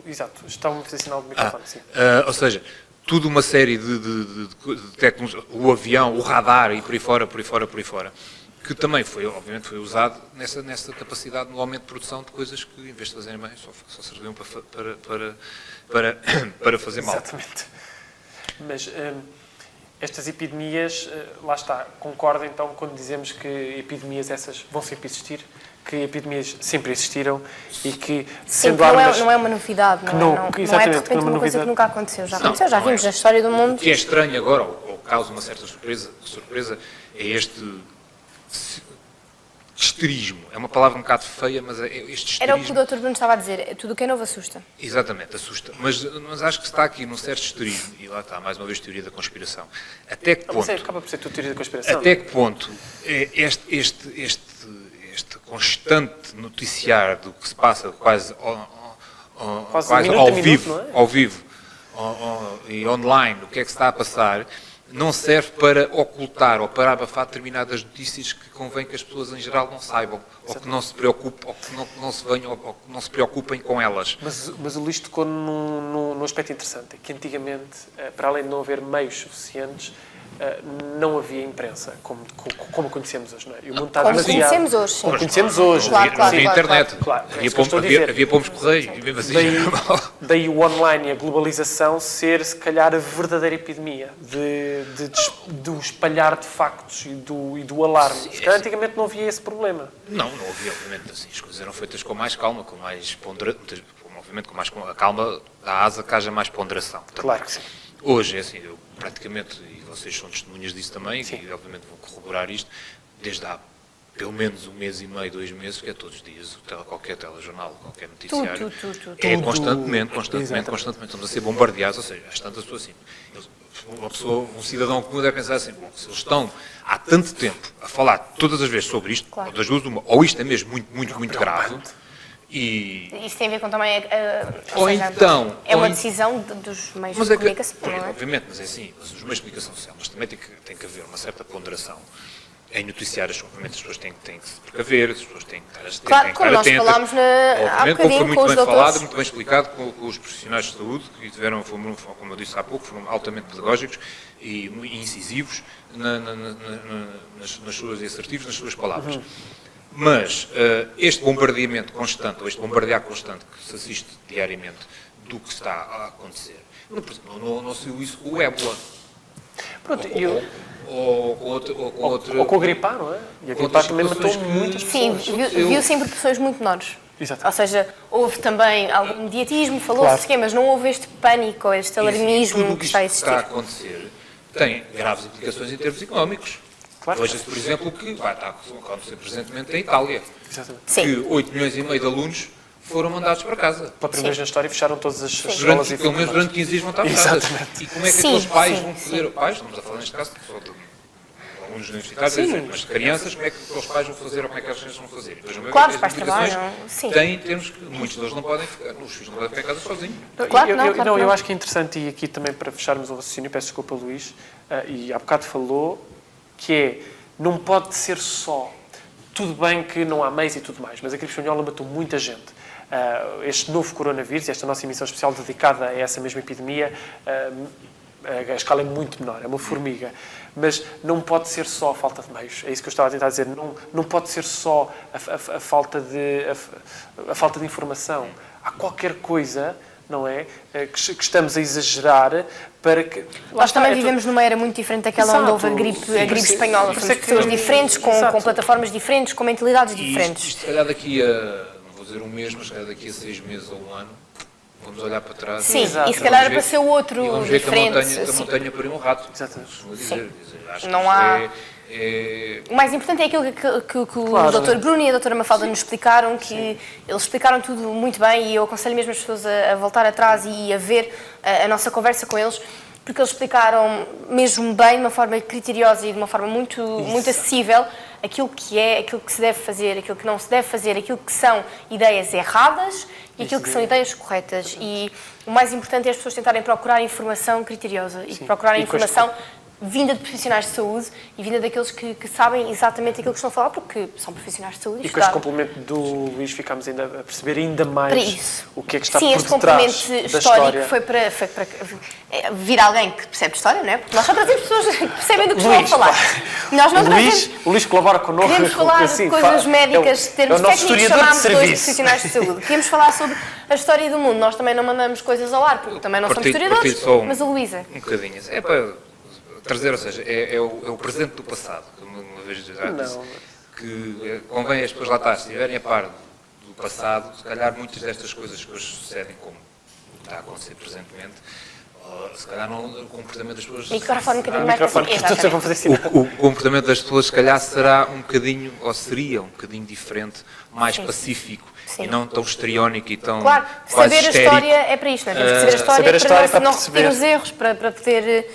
Exato, estava a fazer sinal do microfone, sim. Ou seja, tudo uma série de tecnologias, o avião, o radar e por aí fora, que também obviamente foi usado nessa capacidade no aumento de produção de coisas que, em vez de fazerem bem, só serviam para fazer mal. Exatamente. Mas estas epidemias, lá está, concordo então quando dizemos que epidemias essas vão sempre existir, que epidemias sempre existiram e que, Sim, sendo que não, armas... não é uma novidade, não é de repente uma coisa que nunca aconteceu. Já aconteceu, já vimos na história do mundo. O que é estranho agora, ou causa uma certa surpresa, é este histerismo. É uma palavra um bocado feia, mas é este histerismo. Era o que o Dr. Bruno estava a dizer, tudo o que é novo assusta. Exatamente, assusta. Mas acho que está aqui num certo histerismo, e lá está, mais uma vez, teoria da conspiração. Até que ponto... acaba por ser tudo teoria da conspiração. Até que ponto este constante noticiar do que se passa quase ao vivo e online, o que é que se está a passar, não serve para ocultar ou para abafar determinadas notícias que convém que as pessoas em geral não saibam, ou que não se preocupem, ou que não se venham, ou que não se preocupem com elas. Mas o Luís tocou num aspecto interessante, é que antigamente, para além de não haver meios suficientes, não havia imprensa, como conhecemos hoje, não é? E o mundo está Como demasiado... conhecemos hoje, sim. Como conhecemos hoje. Claro, Havia internet, Claro, é isso que eu estou a dizer. havia pomos correios, e mesmo assim... Daí o online e a globalização ser, se calhar, a verdadeira epidemia do espalhar de factos e do alarme. Se calhar, antigamente não havia esse problema. Não havia, obviamente, assim, as coisas eram feitas com mais calma, com mais ponderação, obviamente com mais a calma da asa que haja mais ponderação. Claro que sim. Hoje, é assim, eu praticamente, e vocês são testemunhas disso também, e obviamente vão corroborar isto, desde há pelo menos 1 mês e meio, 2 meses, que é todos os dias, qualquer telejornal, qualquer noticiário, é constantemente, estamos a ser bombardeados, ou seja, às tantas pessoas assim, um cidadão comum deve pensar assim, bom, se eles estão há tanto tempo a falar todas as vezes sobre isto, claro, ou das duas uma, ou isto é mesmo muito grave, e... Isso tem a ver com também... Ou então... É uma decisão dos meios de comunicação, não é? Obviamente, mas é assim, os meios de comunicação social, mas também tem que haver uma certa ponderação em noticiários, obviamente as pessoas têm que se precaver, as pessoas têm que estar atentas. Claro, como nós falámos há bocadinho com os foi muito bem falado, doutores. muito bem explicado com os profissionais de saúde, que tiveram, como eu disse há pouco, foram altamente pedagógicos e incisivos nas suas e assertivos nas suas palavras. Mas este bombardeamento constante, ou este bombardear constante que se assiste diariamente do que está a acontecer, não saiu isso com o ébola. Pronto, ou com outra... Ou com a gripar, não é? E a gripar também matou muitas pessoas. Sim, viu-se em proporções muito menores. Exatamente. Ou seja, houve também algum mediatismo, falou-se de mas não houve este pânico, este alarmismo tudo que está a existir. Tudo o que está a acontecer tem graves implicações em termos económicos. Claro. Veja-se, por exemplo, que vai estar a acontecer presentemente em Itália. Exatamente. Sim. Que 8 milhões e meio de alunos foram mandados para casa. Pela primeira vez na história fecharam todas as escolas e Pelo menos durante 15 dias vão estar fechadas. Exatamente. E como é que Sim, aqueles pais sim, vão fazer... Pais, estamos a falar neste caso só de alunos universitários, mas de crianças, como é que aqueles pais vão fazer ou como é que as crianças vão fazer? Depois, Claro, os pais trabalham, sim. Tem termos que muitos deles não podem ficar, os filhos não podem ficar em casa sozinhos. Claro que não, claro que não. Eu acho que é interessante, e aqui também para fecharmos o raciocínio, peço desculpa, Luís, e há bocado falou, que é, não pode ser só, tudo bem que não há meios e tudo mais, mas a gripe espanhola matou muita gente. Este novo coronavírus, esta nossa emissão especial dedicada a essa mesma epidemia, a escala é muito menor, é uma formiga. Mas não pode ser só a falta de meios, é isso que eu estava a tentar dizer. Não pode ser só a falta de informação. Há qualquer coisa, não é, que estamos a exagerar para que... Nós também vivemos numa era muito diferente daquela onde houve a gripe espanhola. Somos pessoas diferentes, com plataformas diferentes, com mentalidades diferentes. Isto, se calhar daqui a, não vou dizer um mês, mas se calhar daqui a 6 meses ou 1 ano, vamos olhar para trás. Sim, e se calhar para ser o outro e vamos ver diferente. que a montanha pariu um rato. Exatamente. Acho não que há... é... O mais importante é aquilo que o Dr. Bruno e a Dra. Mafalda nos explicaram, que eles explicaram tudo muito bem, e eu aconselho mesmo as pessoas a voltar atrás e a ver a nossa conversa com eles, porque eles explicaram mesmo bem, de uma forma criteriosa e de uma forma muito acessível, aquilo que é, aquilo que se deve fazer, aquilo que não se deve fazer, aquilo que são ideias erradas e aquilo que são ideias corretas. E o mais importante é as pessoas tentarem procurar informação criteriosa e procurar informação vinda de profissionais de saúde e vinda daqueles que sabem exatamente aquilo que estão a falar, porque são profissionais de saúde. E com este estudaram. complemento do Luís ficámos ainda a perceber ainda mais Para isso. o que é que está Sim, por este detrás complemento da histórico história. foi para vir alguém que percebe de história, não é? Porque nós só trazemos pessoas que percebem do que estão a Luís, falar. Nós não trazemos... O Luís colabora connosco. Queremos falar assim, de coisas médicas, termos é o nosso técnicos, historiador de chamámos dois serviço. profissionais de saúde. Queremos falar sobre a história do mundo. Nós também não mandamos coisas ao ar, porque também não somos historiadores, mas o Luís é. Um bocadinho. É para trazer, ou seja, é o presente do passado, como uma vez já disse, que convém as pessoas lá estar, se estiverem a par do passado, se calhar muitas destas coisas que hoje sucedem, como está a acontecer presentemente, se calhar não, o comportamento das pessoas... Microfone um bocadinho mais para cima. Microfone, que todos vão fazer sinal. O comportamento das pessoas, se calhar, será um bocadinho, ou seria um bocadinho diferente, mais Sim. pacífico Sim. e não tão histriónico e tão Claro, quase saber a histérico. história é para isto, não é? Temos que saber a história, saber a história para para não repetir perceber. os erros, para poder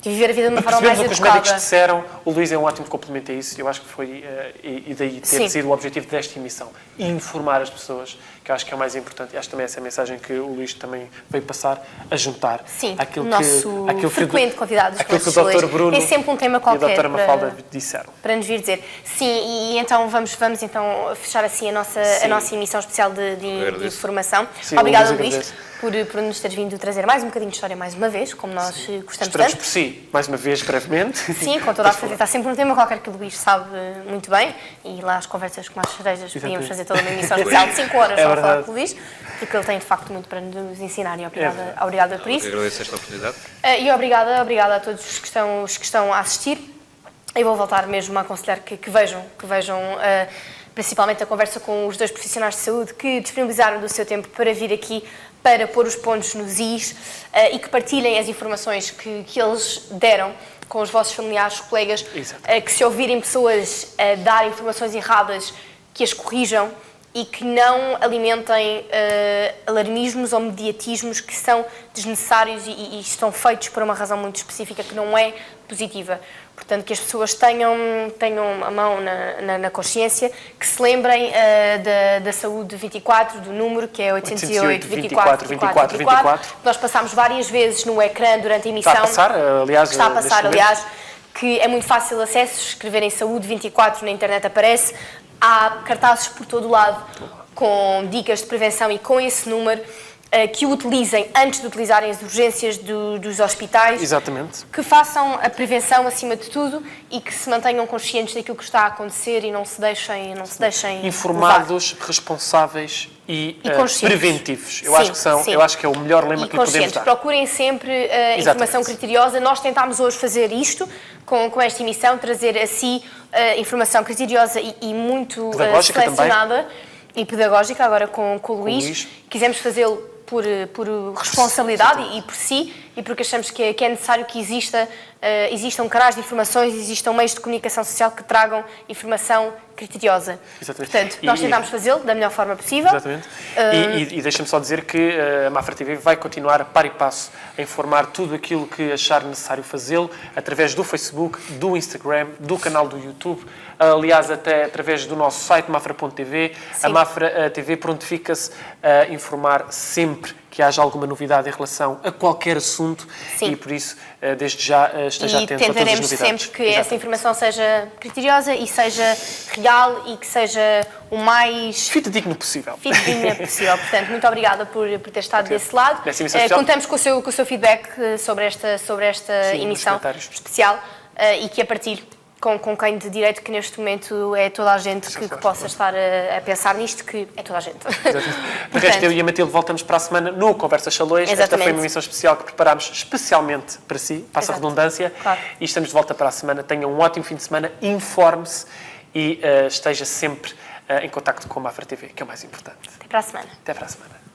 viver a vida de uma forma Percebemos mais o que os médicos educada. disseram, o Luís é um ótimo complemento a isso, eu acho que foi, e daí ter Sim. sido o objetivo desta emissão, informar as pessoas, que eu acho que é o mais importante, e acho que também essa é a mensagem que o Luís também veio passar, a juntar Sim, aquilo o nosso frequente convidado dos aquilo que o Conselheiros. Dr. Bruno É sempre um tema e a qualquer Dra. Mafalda disseram. para nos vir dizer. Sim, e então vamos então fechar assim a nossa emissão especial de informação. Sim, Obrigada, Luís, Luís, por nos teres vindo trazer mais um bocadinho de história mais uma vez, como nós gostamos Esperamos tanto. por si, mais uma vez, brevemente. Sim, com toda a certeza. Está sempre um tema qualquer que o Luís sabe muito bem, e lá as conversas com as cerejas podíamos fazer toda uma emissão especial de 5 horas É só a falar verdade. com o Luís, porque ele tem de facto muito para nos ensinar, e obrigada por isso. Agradeço esta oportunidade. E obrigada a todos os que estão a assistir. Eu vou voltar mesmo a aconselhar que vejam principalmente a conversa com os dois profissionais de saúde que disponibilizaram do seu tempo para vir aqui para pôr os pontos nos is e que partilhem as informações que eles deram com os vossos familiares, colegas, que se ouvirem pessoas dar informações erradas, que as corrijam e que não alimentem alarmismos ou mediatismos que são desnecessários e estão feitos por uma razão muito específica que não é positiva. Portanto, que as pessoas tenham a mão na consciência, que se lembrem da Saúde 24, do número, que é 808 24 24 24. Nós passámos várias vezes no ecrã durante a emissão. Está a passar, aliás. Está a passar, aliás, que é muito fácil acesso, escreverem Saúde 24 na internet aparece. Há cartazes por todo o lado com dicas de prevenção e com esse número que o utilizem antes de utilizarem as urgências dos hospitais. Exatamente. Que façam a prevenção acima de tudo e que se mantenham conscientes daquilo que está a acontecer e não se deixem informados, responsáveis e preventivos. Eu acho que é o melhor lema que lhe podemos dar. Procurem sempre informação criteriosa. Nós tentámos hoje fazer isto com esta emissão, trazer a si informação criteriosa e muito selecionada também. E pedagógica, agora com o Luís. Quisemos fazê-lo por responsabilidade e por si, e porque achamos que é necessário que existam canais de informações, existam meios de comunicação social que tragam informação criteriosa. Exatamente. Portanto, nós tentámos fazê-lo da melhor forma possível. Exatamente. E deixa-me só dizer que a Mafra TV vai continuar a par e passo a informar tudo aquilo que achar necessário fazê-lo através do Facebook, do Instagram, do canal do YouTube, aliás, até através do nosso site mafra.tv. A Mafra TV prontifica-se a informar sempre que haja alguma novidade em relação a qualquer assunto. Sim. E por isso, desde já, esteja atento a todas as novidades. E tentaremos sempre que essa informação seja criteriosa e seja real e que seja o mais... fidedigno possível. Portanto, muito obrigada por ter estado desse lado. Contamos com o seu feedback sobre esta emissão especial e que a partir... Com quem de direito que neste momento é toda a gente que possa estar a pensar nisto, que é toda a gente. De resto, eu e a Matilde voltamos para a semana no Conversa Chalões. Esta foi uma emissão especial que preparámos especialmente para si, passa a redundância. Claro. E estamos de volta para a semana. Tenha um ótimo fim de semana, informe-se e esteja sempre em contacto com a Mafra TV, que é o mais importante. Até para a semana. Até para a semana.